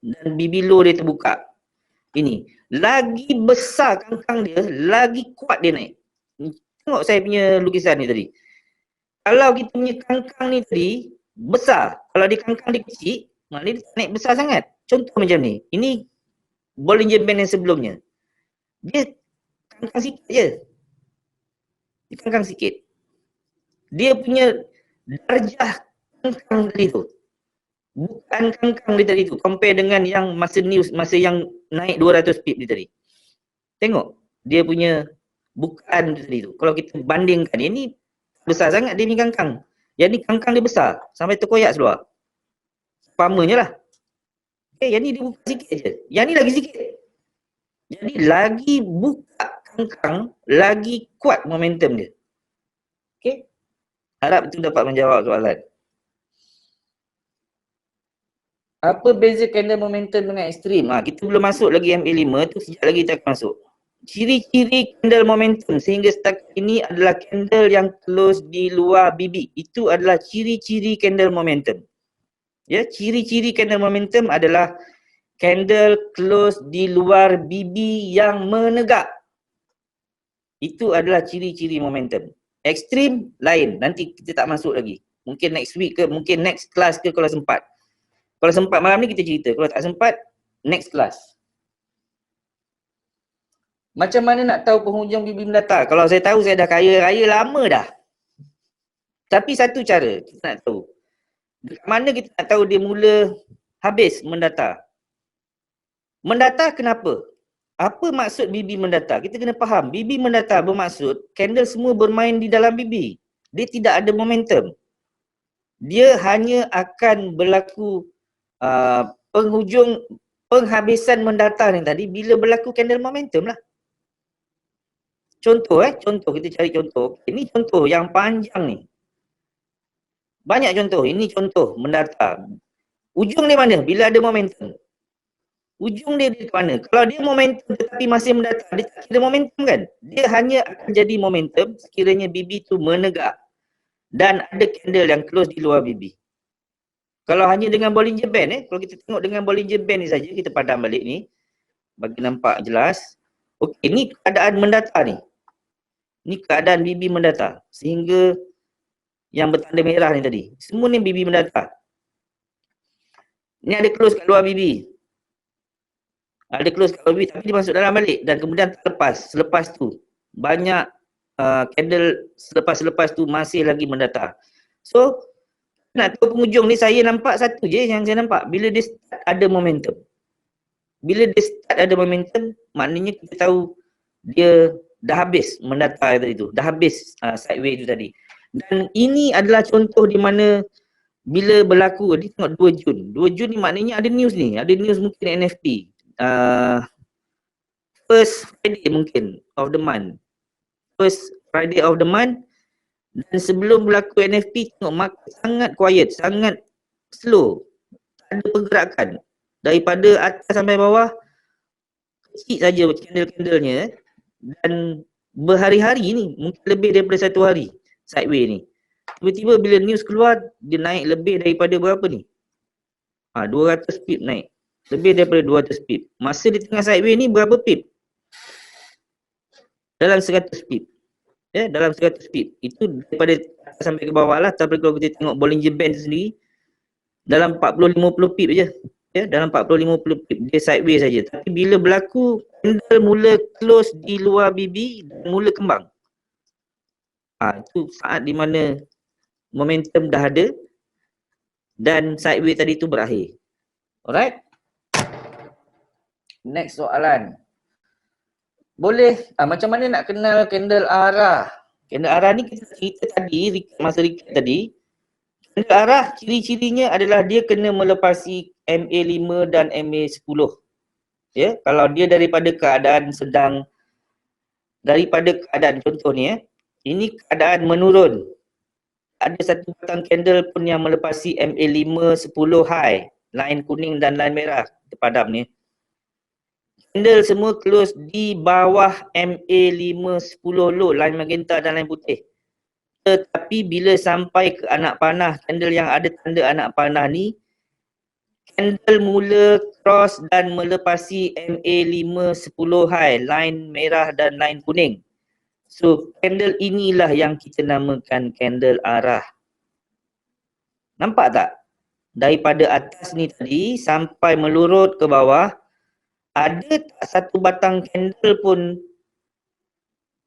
dan BB low dia terbuka. Ini. Lagi besar kangkang dia, lagi kuat dia naik. Tengok saya punya lukisan ni tadi. Kalau kita punya kangkang ni tadi besar, kalau dia kangkang dia kecil, maknanya dia naik besar sangat. Contoh macam ni. Ini Bollinger Band yang sebelumnya. Dia kangkang sikit je. Dia kangkang sikit. Dia punya darjah kangkang tadi tu. Bukan kangkang dia tadi tu. Compare dengan yang masa news, masa yang naik 200 pip dia tadi. Tengok. Dia punya bukaan tadi tu. Kalau kita bandingkan, ini besar sangat dia ni kangkang. Yang ni kangkang dia besar. Sampai terkoyak seluar. Pamanya lah. Yang ni dia buka sikit je. Yang ni lagi sikit. Jadi lagi buka kangkang, lagi kuat momentum dia. Okay. Harap itu dapat menjawab soalan. Apa beza candle momentum dengan ekstrim? Kita belum masuk lagi MA5 tu, sekejap lagi kita akan masuk. Ciri-ciri candle momentum sehingga setakat ini adalah candle yang close di luar BB. Itu adalah ciri-ciri candle momentum. Ya, ciri-ciri candle momentum adalah candle close di luar BB yang menegak. Itu adalah ciri-ciri momentum. Ekstrim lain, nanti kita tak masuk lagi. Mungkin next week ke, mungkin next class ke kalau sempat. Kalau sempat malam ni kita cerita, kalau tak sempat next class. Macam mana nak tahu penghujung bibi mendatar? Kalau saya tahu, saya dah kaya raya lama dah. Tapi satu cara kita nak tahu. Dekat mana kita nak tahu dia mula habis mendatar? Mendatar kenapa? Apa maksud bibi mendatar? Kita kena faham. Bibi mendatar bermaksud candle semua bermain di dalam bibi. Dia tidak ada momentum. Dia hanya akan berlaku penghabisan mendatar ni tadi bila berlaku candle momentum lah. Contoh kita cari contoh. Ini contoh yang panjang ni. Banyak contoh. Ini contoh mendatar. Ujung dia mana? Bila ada momentum. Ujung dia di mana? Kalau dia momentum tetapi masih mendatar, dia tak kira momentum kan? Dia hanya akan jadi momentum sekiranya bibi tu menegak dan ada candle yang close di luar bibi. Kalau hanya dengan Bollinger Band kalau kita tengok dengan Bollinger Band ni saja, kita padam balik ni bagi nampak jelas. Okey, ni keadaan mendatar ni. Ni keadaan bibi mendatar sehingga yang bertanda merah ni tadi. Semua ni bibi mendatar. Ni ada close kat luar bibi. Ada close kat luar bibi tapi dia masuk dalam balik dan kemudian terlepas. Selepas tu banyak candle selepas tu masih lagi mendatar. So nak tahu penghujung ni, saya nampak satu je yang saya nampak. Bila dia start ada momentum. Bila dia start ada momentum, maknanya kita tahu dia dah habis mendatar tadi tu. Dah habis sideway tu tadi. Dan ini adalah contoh di mana bila berlaku, dia tengok 2 Jun. 2 Jun ni maknanya ada news ni. Ada news mungkin NFT. First Friday mungkin of the month. First Friday of the month. Dan sebelum berlaku NFT, tengok market sangat quiet, sangat slow. Tak ada pergerakan. Daripada atas sampai bawah, kecil saja candle-candlenya. Dan berhari-hari ni, mungkin lebih daripada 1 hari sideway ni. Tiba-tiba bila news keluar, dia naik lebih daripada berapa ni? 200 pip naik. Lebih daripada 200 pip. Masa di tengah sideway ni berapa pip? Dalam 100 pip. Dalam 100 pip. Itu daripada atas sampai ke bawah lah. Tapi kalau kita tengok Bollinger Band sendiri, dalam 40-50 pip je. Dalam 40-50 pip dia sideways saja. Tapi bila berlaku candle mula close di luar bibi dan mula kembang. Itu saat di mana momentum dah ada dan sideways tadi tu berakhir. Alright? Next soalan. Boleh, macam mana nak kenal candle arah? Candle arah ni kita cerita tadi, masa recap tadi. Candle arah ciri-cirinya adalah dia kena melepasi MA5 dan MA10. Kalau dia daripada keadaan sedang, daripada keadaan contoh ni ini keadaan menurun. Ada satu batang candle pun yang melepasi MA5 10 high, line kuning dan line merah. Kita padam ni. Candle semua close di bawah MA5 10 low, line magenta dan line putih. Tetapi bila sampai ke anak panah, candle yang ada tanda anak panah ni, candle mula cross dan melepasi MA5 10 high, line merah dan line kuning. So candle inilah yang kita namakan candle arah. Nampak tak? Daripada atas ni tadi sampai melurut ke bawah, ada tak satu batang candle pun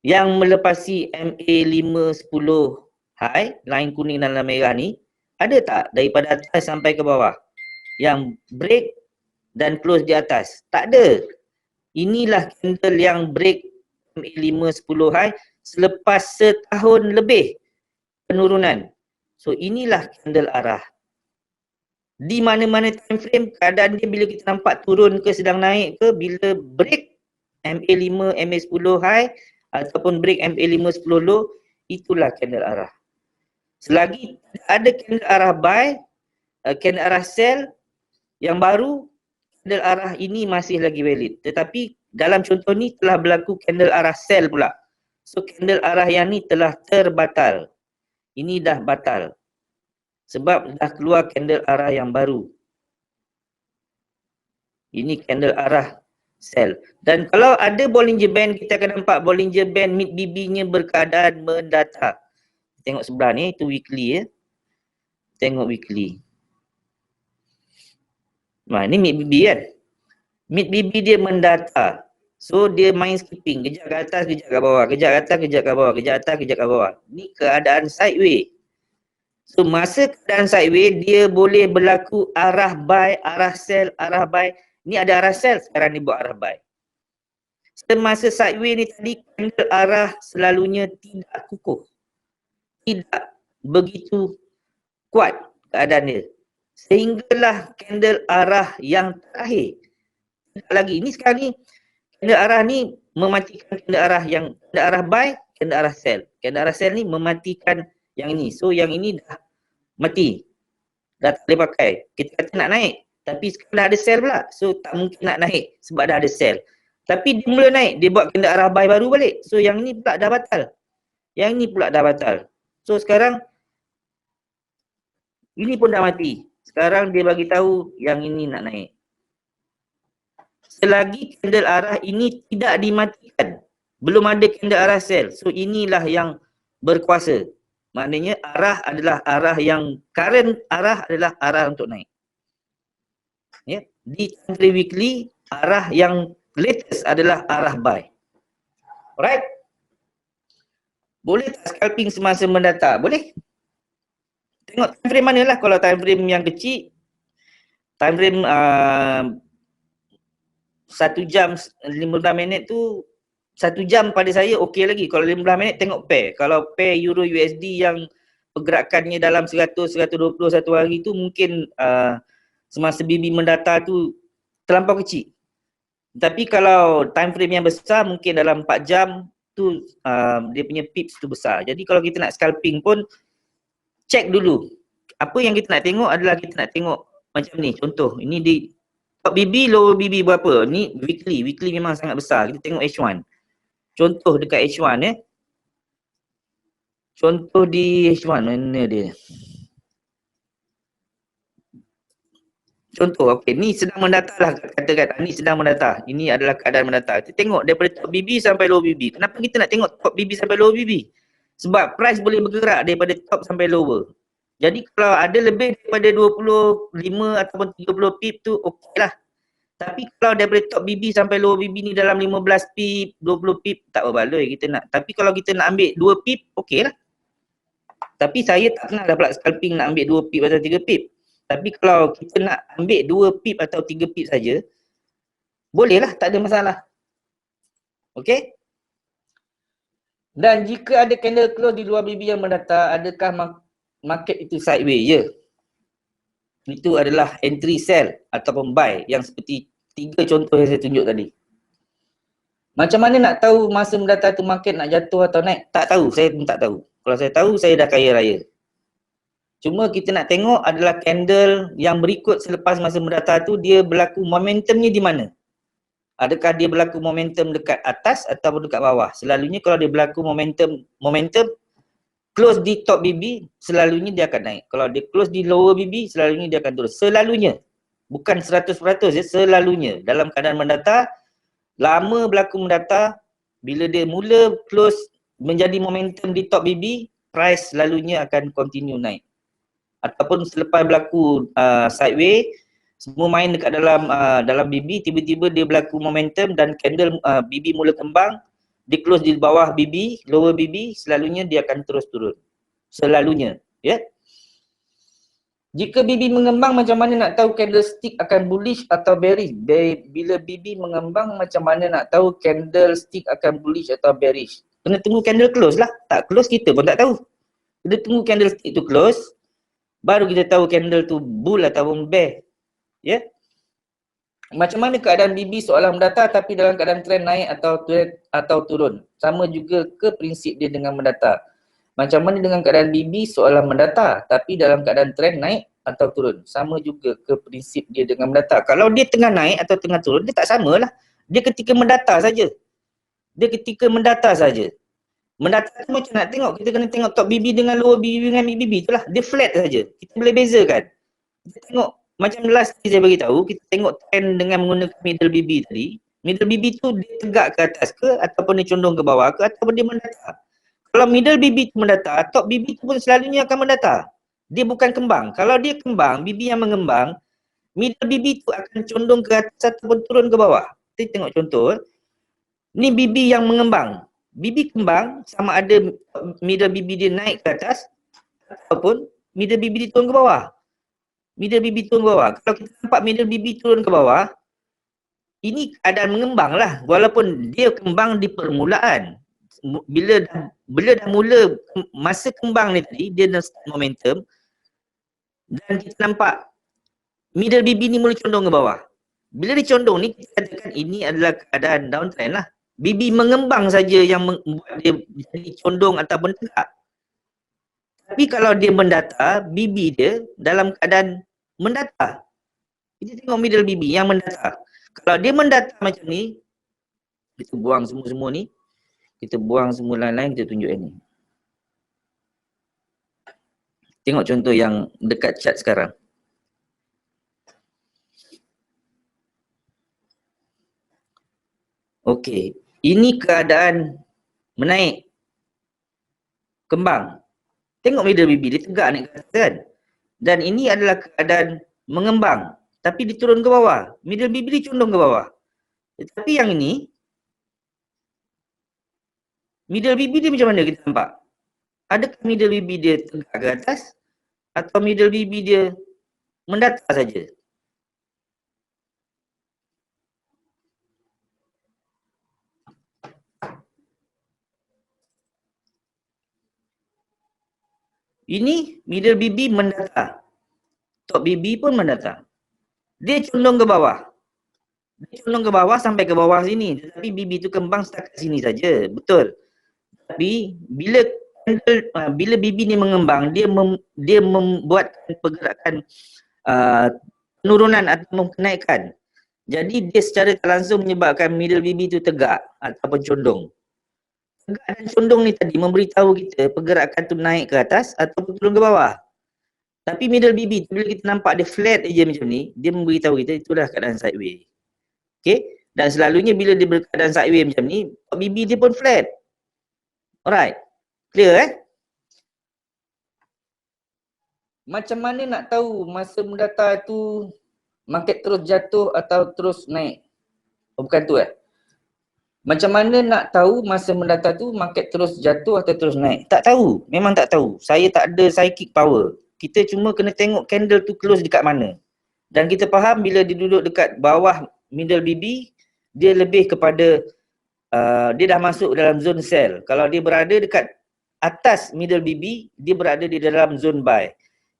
yang melepasi MA5 10 high, line kuning dan line merah ni? Ada tak daripada atas sampai ke bawah yang break dan close di atas? Tak ada. Inilah candle yang break MA5 10 high selepas setahun lebih penurunan. So inilah candle arah. Di mana-mana time frame, keadaan dia bila kita nampak turun ke sedang naik ke, bila break MA5, MA10 high ataupun break MA5 10 low, itulah candle arah. Selagi ada candle arah buy, candle arah sell yang baru, candle arah ini masih lagi valid. Tetapi dalam contoh ni telah berlaku candle arah sell pula. So candle arah yang ni telah terbatal. Ini dah batal. Sebab dah keluar candle arah yang baru. Ini candle arah sell. Dan kalau ada Bollinger Band, kita akan nampak Bollinger Band mid BB-nya berkeadaan mendatar. Tengok sebelah ni, itu weekly Tengok weekly. Ini mid BB kan. Mid BB dia mendatar. So dia main skipping, kejap ke atas, kejap ke bawah, kejap ke atas, kejap ke bawah, kejap atas, kejap ke bawah. Ni keadaan sideway. So masa keadaan sideway, dia boleh berlaku arah buy, arah sell, arah buy. Ni ada arah sell, sekarang ni buat arah buy. Semasa sideway ni tadi, candle arah selalunya tidak kukuh. Tidak begitu kuat keadaan dia. Sehinggalah candle arah yang terakhir. Tidak lagi. Ini sekarang ni, candle arah ni mematikan candle arah yang, candle arah buy, candle arah sell. Candle arah sell ni mematikan yang ini. So yang ini dah mati. Dah tak boleh pakai. Kita kata nak naik. Tapi sekarang dah ada sell pula. So tak mungkin nak naik sebab dah ada sell. Tapi dia mula naik. Dia buat candle arah buy baru balik. So yang ni pula dah batal. Yang ni pula dah batal. So sekarang ini pun dah mati. Sekarang dia bagi tahu yang ini nak naik. Selagi candle arah ini tidak dimatikan, belum ada candle arah sell. So inilah yang berkuasa. Maknanya arah adalah arah yang, current arah adalah arah untuk naik. Ya. Di time frame weekly, arah yang latest adalah arah buy. Alright? Boleh tak scalping semasa mendata? Boleh. Tengok time frame mana lah. Kalau time frame yang kecil, time frame 1 jam 15 minit tu, 1 jam pada saya okey lagi. Kalau 15 minit tengok pair. Kalau pair Euro USD yang pergerakannya dalam 100, 120 satu hari tu mungkin semasa BB mendata tu terlampau kecil. Tapi kalau time frame yang besar mungkin dalam 4 jam tu dia punya pips tu besar. Jadi kalau kita nak scalping pun check dulu. Apa yang kita nak tengok adalah kita nak tengok macam ni. Contoh, ini di top BB, lower BB berapa? Ni weekly. Weekly memang sangat besar. Kita tengok H1. Contoh dekat H1 ya. Contoh di H1 mana dia? Contoh, okey, ni sedang mendata lah, katakan ni sedang mendata. Ini adalah keadaan mendata. Kita tengok daripada top BB sampai lower BB. Kenapa kita nak tengok top BB sampai lower BB? Sebab price boleh bergerak daripada top sampai lower. Jadi kalau ada lebih daripada 25 ataupun 30 pip tu okey lah. Tapi kalau daripada top BB sampai lower BB ni dalam 15 pip, 20 pip tak berbaloi kita nak. Tapi kalau kita nak ambil 2 pip okey lah. Tapi saya tak pernah dah pula scalping nak ambil 2 pip atau 3 pip. Tapi kalau kita nak ambil 2 pip atau 3 pip saja, boleh lah, tak ada masalah. Okey? Dan jika ada candle close di luar BB yang mendata, adakah market itu sideways? Ya. Itu adalah entry sell ataupun buy yang seperti 3 contoh yang saya tunjuk tadi. Macam mana nak tahu masa mendata tu market nak jatuh atau naik? Tak tahu, saya pun tak tahu. Kalau saya tahu, saya dah kaya raya. Cuma kita nak tengok adalah candle yang berikut selepas masa mendata tu dia berlaku momentumnya di mana? Adakah dia berlaku momentum dekat atas ataupun dekat bawah? Selalunya kalau dia berlaku momentum close di top BB, selalunya dia akan naik. Kalau dia close di lower BB, selalunya dia akan turun. Selalunya. Bukan 100% ya, selalunya. Dalam keadaan mendata, lama berlaku mendata, bila dia mula close menjadi momentum di top BB, price selalunya akan continue naik. Ataupun selepas berlaku sideway, semua main dekat dalam BB, tiba-tiba dia berlaku momentum dan candle BB mula kembang, dia close di bawah BB, lower BB, selalunya dia akan terus turun. Selalunya, ya. Jika BB mengembang, macam mana nak tahu candlestick akan bullish atau bearish? Bila BB mengembang, macam mana nak tahu candlestick akan bullish atau bearish? Kena tunggu candle close lah. Tak close kita pun tak tahu. Kita tunggu candlestick tu close, baru kita tahu candle tu bull ataupun bear. Ya. Macam mana keadaan BB seolah mendata tapi dalam keadaan trend naik atau turun? Sama juga ke prinsip dia dengan mendata? Macam mana dengan keadaan BB seolah mendata tapi dalam keadaan trend naik atau turun? Sama juga ke prinsip dia dengan mendata? Kalau dia tengah naik atau tengah turun, dia tak samalah. Dia ketika mendata saja. Dia ketika mendata saja. Mendata tu macam nak tengok, kita kena tengok top BB dengan lower BB dengan mid BB tu lah. Dia flat saja. Kita boleh bezakan. Kita tengok macam last saya bagi tahu, kita tengok trend dengan menggunakan middle BB tadi. Middle BB tu dia tegak ke atas ke ataupun dia condong ke bawah ke ataupun dia mendata. Kalau middle BB tu mendata, top BB tu pun selalunya akan mendata. Dia bukan kembang. Kalau dia kembang, BB yang mengembang, middle BB tu akan condong ke atas ataupun turun ke bawah. Kita tengok contoh. Ni bibi yang mengembang. Bibi kembang sama ada middle bibi dia naik ke atas ataupun middle bibi dia turun ke bawah. Middle bibi turun ke bawah. Kalau kita nampak middle bibi turun ke bawah, ini keadaan mengembang lah. Walaupun dia kembang di permulaan. Bila dah mula masa kembang ni tadi, dia dah start momentum dan kita nampak middle bibi ni mula condong ke bawah. Bila dia condong ni, kita katakan ini adalah keadaan downtrend lah. Bibi mengembang saja yang membuat dia jadi condong ataupun tegak. Tapi kalau dia mendata, bibi dia dalam keadaan mendata. Kita tengok middle bibi yang mendata. Kalau dia mendata macam ni, kita buang semua-semua ni. Kita buang semua lain-lain, kita tunjuk yang ni. Tengok contoh yang dekat chart sekarang. Okey, ini keadaan menaik. Kembang. Tengok middle bibi, dia tegak naik ke atas kan. Dan ini adalah keadaan mengembang. Tapi dia turun ke bawah. Middle bibi dia condong ke bawah. Tetapi yang ini, middle bibi dia macam mana kita nampak? Adakah middle bibi dia tegak ke atas? Atau middle bibi dia mendata saja? Ini middle bibi mendata. Top bibi pun mendata. Dia condong ke bawah. Dia condong ke bawah sampai ke bawah sini. Tetapi bibi tu kembang setakat sini saja. Betul. Tapi bila bibi ni mengembang, dia membuat pergerakan penurunan atau kenaikan. Jadi dia secara tak langsung menyebabkan middle bibi tu tegak ataupun condong. Tegak dan condong ni tadi memberitahu kita pergerakan tu naik ke atas ataupun turun ke bawah. Tapi middle bibi bila kita nampak dia flat aja macam ni, dia memberitahu kita itulah keadaan sideways. Okay? Dan selalunya bila dia berkeadaan sideways macam ni, bibi dia pun flat. Alright. Clear Macam mana nak tahu masa mendata tu market terus jatuh atau terus naik? Oh, bukan tu Macam mana nak tahu masa mendata tu market terus jatuh atau terus naik? Tak tahu. Memang tak tahu. Saya tak ada psychic power. Kita cuma kena tengok candle tu close dekat mana. Dan kita faham bila dia duduk dekat bawah middle BB, dia lebih kepada dia dah masuk dalam zone sell. Kalau dia berada dekat atas middle BB, dia berada di dalam zone buy.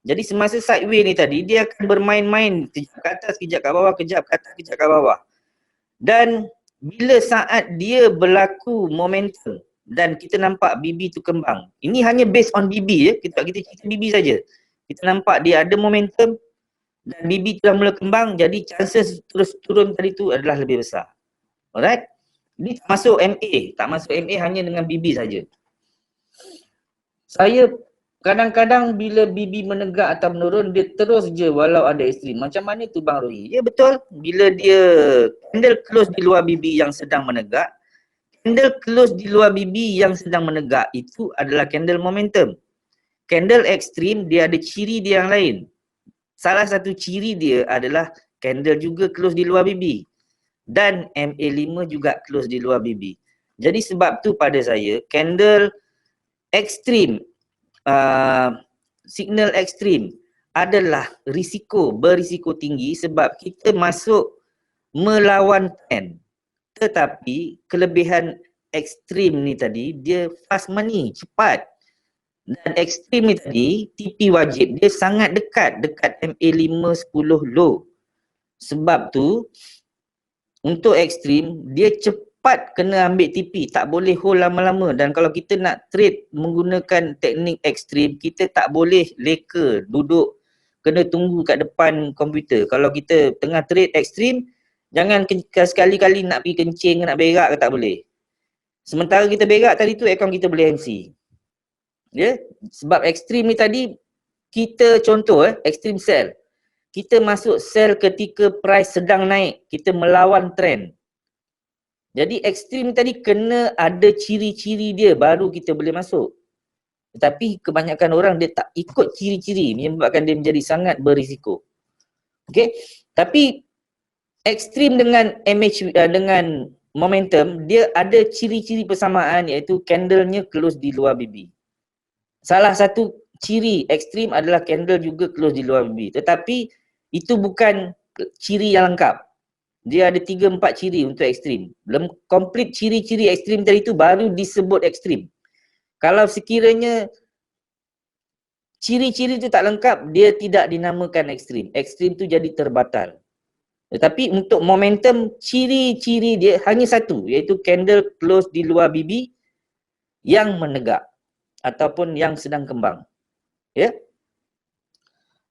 Jadi semasa sideways ni tadi, dia akan bermain-main kejap ke atas, kejap ke bawah, kejap ke atas, kejap ke bawah. Dan bila saat dia berlaku momentum dan kita nampak BB tu kembang. Ini hanya based on BB ya, kita cerita BB saja. Kita nampak dia ada momentum dan BB tu dah mula kembang, jadi chances terus turun tadi tu adalah lebih besar. Alright? Ini tak masuk MA, hanya dengan BB saja. Saya kadang-kadang bila BB menegak atau menurun, dia terus je walau ada ekstrim. Macam mana tu Bang Rohi? Ya betul, bila dia candle close di luar BB yang sedang menegak, candle close di luar BB yang sedang menegak itu adalah candle momentum. Candle ekstrim dia ada ciri dia yang lain. Salah satu ciri dia adalah candle juga close di luar BB. Dan MA5 juga close di luar BB. Jadi sebab tu pada saya, candle ekstrim, signal ekstrim adalah berisiko tinggi sebab kita masuk melawan trend. Tetapi kelebihan ekstrim ni tadi, dia fast money, cepat. Dan ekstrim ni tadi, TP wajib dia sangat dekat MA5 10 low. Sebab tu untuk ekstrim dia cepat kena ambil TP, tak boleh hold lama-lama. Dan kalau kita nak trade menggunakan teknik ekstrim, kita tak boleh leka, duduk, kena tunggu kat depan komputer. Kalau kita tengah trade ekstrim, jangan sekali-kali nak pergi kencing, nak berak ke tak boleh. Sementara kita berak tadi tu akaun kita boleh MC. Ya, sebab ekstrim ni tadi kita contoh ekstrim sell. Kita masuk sell ketika price sedang naik, kita melawan trend. Jadi ekstrim ni tadi kena ada ciri-ciri dia baru kita boleh masuk. Tetapi kebanyakan orang dia tak ikut ciri-ciri menyebabkan dia menjadi sangat berisiko. Okey, tapi ekstrim dengan momentum, dia ada ciri-ciri persamaan iaitu candlenya close di luar BB. Salah satu ciri ekstrim adalah candle juga close di luar BB. Tetapi itu bukan ciri yang lengkap. Dia ada 3-4 ciri untuk ekstrim. Complete ciri-ciri ekstrim tadi itu baru disebut ekstrim. Kalau sekiranya ciri-ciri itu tak lengkap, dia tidak dinamakan ekstrim. Ekstrim itu jadi terbatal. Tetapi untuk momentum, ciri-ciri dia hanya satu, iaitu candle close di luar BB yang menegak ataupun yang sedang kembang. Ya.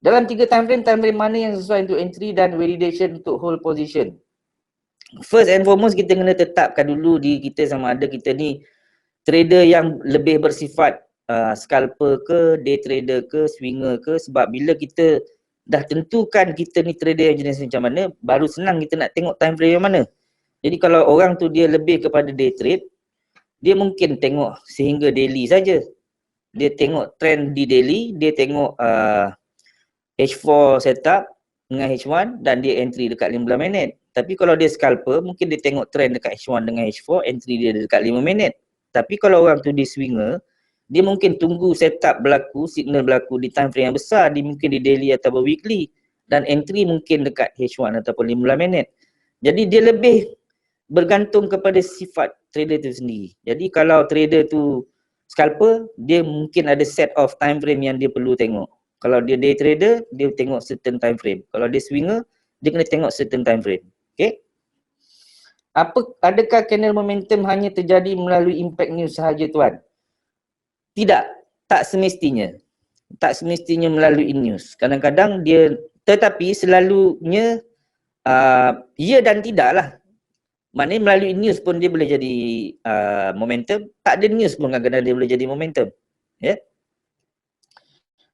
Dalam 3 time frame mana yang sesuai untuk entry dan validation untuk hold position? First and foremost, kita kena tetapkan dulu diri kita sama ada kita ni trader yang lebih bersifat scalper ke, day trader ke, swinger ke. Sebab bila kita dah tentukan kita ni trader yang jenis macam mana, baru senang kita nak tengok time frame yang mana. Jadi kalau orang tu dia lebih kepada day trade, dia mungkin tengok sehingga daily saja. Dia tengok trend di daily, dia tengok H4 setup dengan H1 dan dia entry dekat 15 minit. Tapi kalau dia scalper, mungkin dia tengok trend dekat H1 dengan H4, entry dia dekat 5 minit. Tapi kalau orang tu dia swinger, dia mungkin tunggu setup berlaku, signal berlaku di time frame yang besar, mungkin di daily atau weekly, dan entry mungkin dekat H1 ataupun 15 minit. Jadi dia lebih bergantung kepada sifat trader tu sendiri. Jadi kalau trader tu scalper, dia mungkin ada set of time frame yang dia perlu tengok. Kalau dia day trader, dia tengok certain time frame. Kalau dia swinger, dia kena tengok certain time frame. Okay? Adakah candle momentum hanya terjadi melalui impact news sahaja tuan? Tidak, tak semestinya. Tak semestinya melalui news. Kadang-kadang dia, tetapi selalunya ya dan tidak lah. Maknanya melalui news pun dia boleh jadi momentum. Tak ada news pun kadang-kadang dia boleh jadi momentum. Ya. Yeah?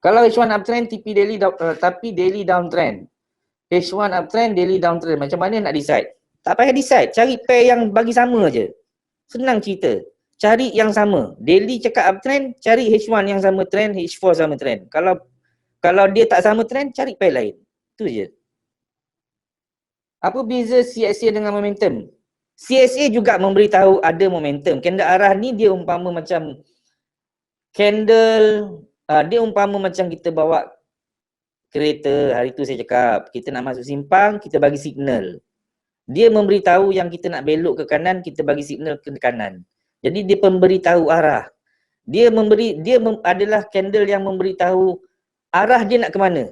Kalau H1 uptrend, TP daily tapi daily downtrend. H1 uptrend, daily downtrend. Macam mana nak decide? Tak payah decide. Cari pair yang bagi sama je. Senang cerita. Cari yang sama. Daily cakap uptrend, cari H1 yang sama trend, H4 sama trend. Kalau dia tak sama trend, cari pair lain. Itu je. Apa beza CSA dengan momentum? CSA juga memberitahu ada momentum. Candle arah ni dia umpama macam candle, dia umpama macam kita bawa kereta. Hari tu saya cakap, kita nak masuk simpang, kita bagi signal. Dia memberitahu yang kita nak belok ke kanan, kita bagi signal ke kanan. Jadi dia pemberitahu arah. Dia adalah candle yang memberitahu arah dia nak ke mana.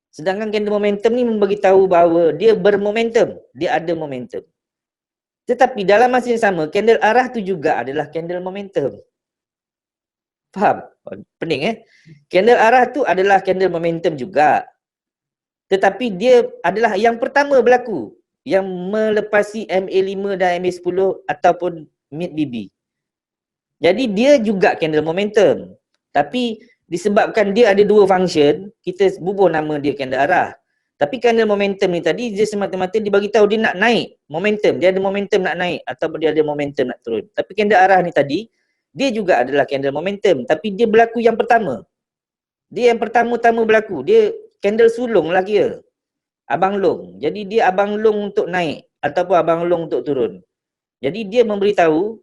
Sedangkan candle momentum ni memberitahu bahawa dia bermomentum, dia ada momentum. Tetapi dalam masa yang sama, candle arah tu juga adalah candle momentum. Faham? Pening Candle arah tu adalah candle momentum juga. Tetapi dia adalah yang pertama berlaku, yang melepasi MA5 dan MA10 ataupun mid BB. Jadi dia juga candle momentum. Tapi disebabkan dia ada dua function, kita bubuh nama dia candle arah. Tapi candle momentum ni tadi dia semata-mata dia bagi tahu dia nak naik momentum, dia ada momentum nak naik ataupun dia ada momentum nak turun. Tapi candle arah ni tadi dia juga adalah candle momentum, tapi dia berlaku yang pertama. Dia yang pertama-tama berlaku, dia candle sulung lah kira. Abang long. Jadi dia abang long untuk naik ataupun abang long untuk turun. Jadi dia memberitahu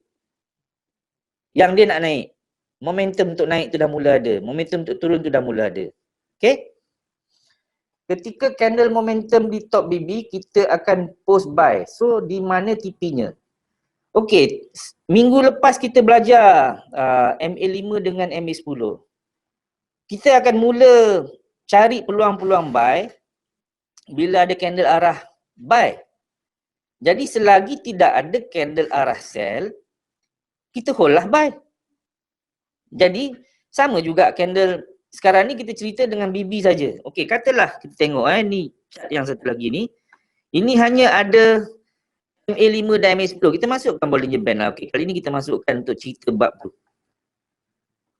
yang dia nak naik. Momentum untuk naik tu dah mula ada. Momentum untuk turun tu dah mula ada. Okay? Ketika candle momentum di top BB, kita akan post buy. So, di mana TP-nya? Okay, minggu lepas kita belajar MA5 dengan MA10. Kita akan mula cari peluang-peluang buy bila ada candle arah buy. Jadi selagi tidak ada candle arah sell, kita hold lah buy. Jadi sama juga candle sekarang ni kita cerita dengan BB saja. Okey, katalah kita tengok ni chart yang satu lagi ni. Ini hanya ada MA5 dan MA10. Kita masukkan Bollinger Band lah. Okey, kali ni kita masukkan untuk cerita bab tu.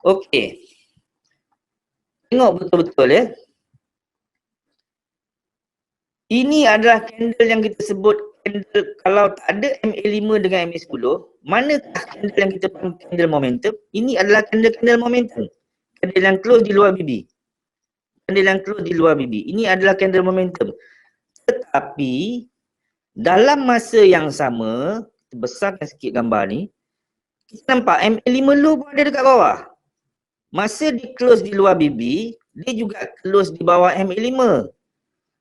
Okey. Tengok betul-betul ya. Ini adalah candle yang kita sebut candle, kalau tak ada MA5 dengan MA10, manakah candle yang kita panggil candle momentum? Ini adalah candle momentum. Candle yang close di luar BB. Candle yang close di luar BB. Ini adalah candle momentum. Tetapi Dalam masa yang sama, besarkan sikit gambar ni, kita nampak MA5 low pun ada dekat bawah. Masa dia close di luar BB, dia juga close di bawah MA5.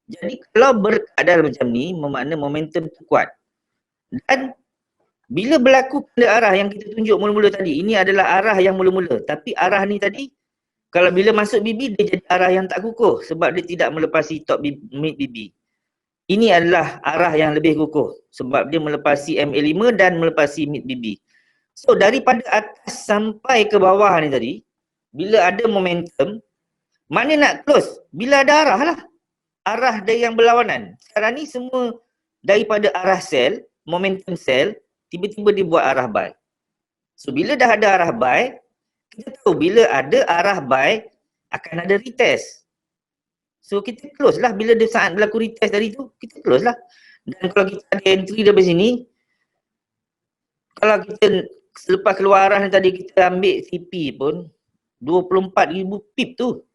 Jadi kalau berkadar macam ni, bermakna momentum tu kuat. Dan bila berlaku pada arah yang kita tunjuk mula-mula tadi, ini adalah arah yang mula-mula. Tapi arah ni tadi, kalau bila masuk BB, dia jadi arah yang tak kukuh sebab dia tidak melepasi top mid BB. Ini adalah arah yang lebih kukuh sebab dia melepasi MA5 dan melepasi mid BB. So daripada atas sampai ke bawah ni tadi, bila ada momentum, mana nak close? Bila ada arah lah. Arah dari yang berlawanan. Sekarang ni semua daripada arah sell, momentum sell, tiba-tiba dia buat arah buy. So bila dah ada arah buy, kita tahu bila ada arah buy akan ada retest. So kita close lah bila dia saat berlaku retest tadi tu, kita close lah. Dan kalau kita ada entry dari sini, kalau kita selepas keluar arah ni tadi kita ambil CP pun 24,000 pip tu.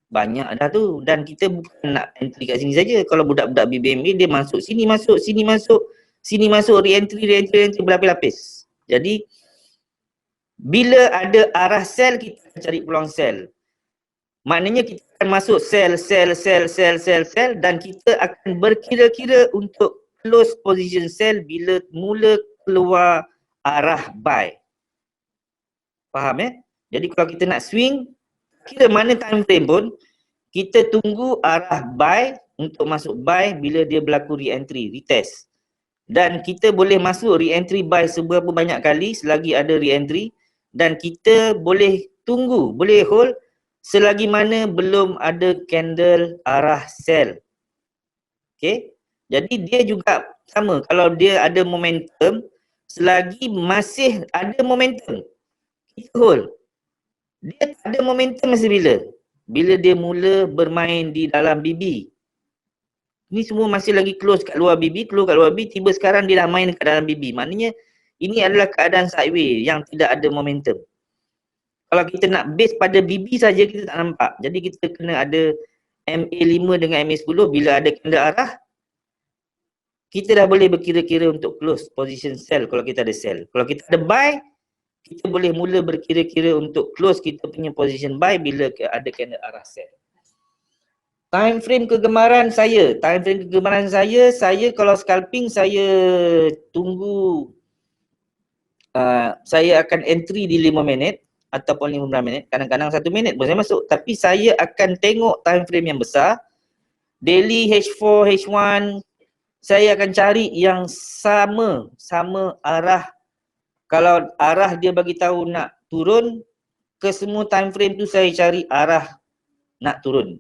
Banyak dah tu, dan kita bukan nak entry kat sini saja. Kalau budak-budak BBMA dia masuk sini masuk, sini masuk, sini masuk, re-entry berlapis-lapis. Jadi bila ada arah sell, kita akan cari peluang sell. Maknanya kita akan masuk sell dan kita akan berkira-kira untuk close position sell bila mula keluar arah buy. Faham ya? Jadi kalau kita nak swing, kira mana time frame pun, kita tunggu arah buy untuk masuk buy bila dia berlaku re-entry, retest. Dan kita boleh masuk re-entry buy seberapa banyak kali selagi ada re-entry, dan kita boleh tunggu, boleh hold selagi mana belum ada candle arah sell. Okay, jadi dia juga sama, kalau dia ada momentum, selagi masih ada momentum, kita hold. Dia tak ada momentum masa bila? Bila dia mula bermain di dalam BB. Ni semua masih lagi close kat luar BB, keluar kat luar BB, tiba sekarang dia dah main kat dalam BB. Maknanya ini adalah keadaan sideways yang tidak ada momentum. Kalau kita nak base pada BB saja kita tak nampak. Jadi kita kena ada MA5 dengan MA10, bila ada candle arah, kita dah boleh berkira-kira untuk close position sell kalau kita ada sell. Kalau kita ada buy, kita boleh mula berkira-kira untuk close kita punya position buy bila ada candle arah sell. Time frame kegemaran saya, saya kalau scalping saya tunggu, saya akan entry di 5 minit ataupun 15 minit, kadang-kadang 1 minit pun saya masuk, tapi saya akan tengok time frame yang besar, daily H4, H1, saya akan cari yang sama arah. Kalau arah dia bagi tahu nak turun, ke semua time frame tu saya cari arah nak turun.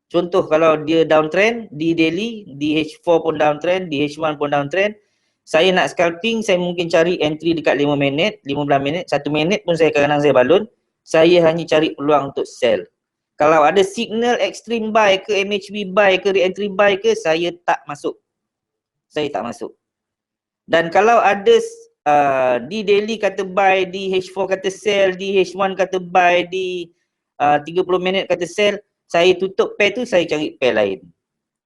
Contoh kalau dia downtrend di daily, di H4 pun downtrend, di H1 pun downtrend, saya nak scalping, saya mungkin cari entry dekat 5 minit, 15 minit, 1 minit pun saya kadang-kadang saya balun. Saya hanya cari peluang untuk sell. Kalau ada signal extreme buy ke MHB buy ke re-entry buy ke, saya tak masuk. Dan kalau ada di daily kata buy, di H4 kata sell, di H1 kata buy, di 30 minit kata sell, saya tutup pair tu, saya cari pair lain.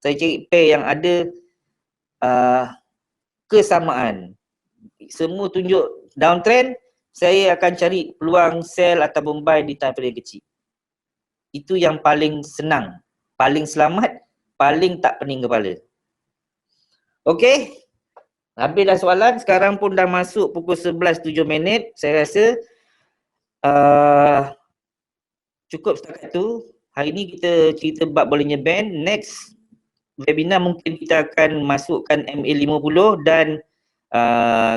Saya cari pair yang ada kesamaan. Semua tunjuk downtrend, saya akan cari peluang sell ataupun buy di time frame kecil. Itu yang paling senang, paling selamat, paling tak pening kepala. Okey, habis dah soalan, sekarang pun dah masuk pukul 11.07. Saya rasa cukup setakat tu. Hari ni kita cerita bab bolehnya band. Next webinar mungkin kita akan masukkan MA50 dan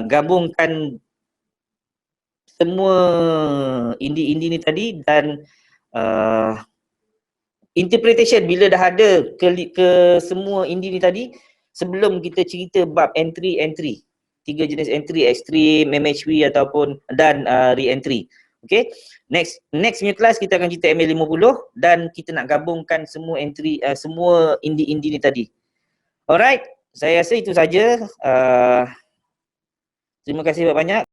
gabungkan semua indi-indi ni tadi, dan interpretation bila dah ada ke semua indi ni tadi, sebelum kita cerita bab entry, 3 jenis entry, extreme, MHB ataupun dan re-entry. Okay, next punya kelas kita akan cerita MA50 dan kita nak gabungkan semua entry, semua indi-indi ni tadi. Alright, saya rasa itu saja. Terima kasih banyak.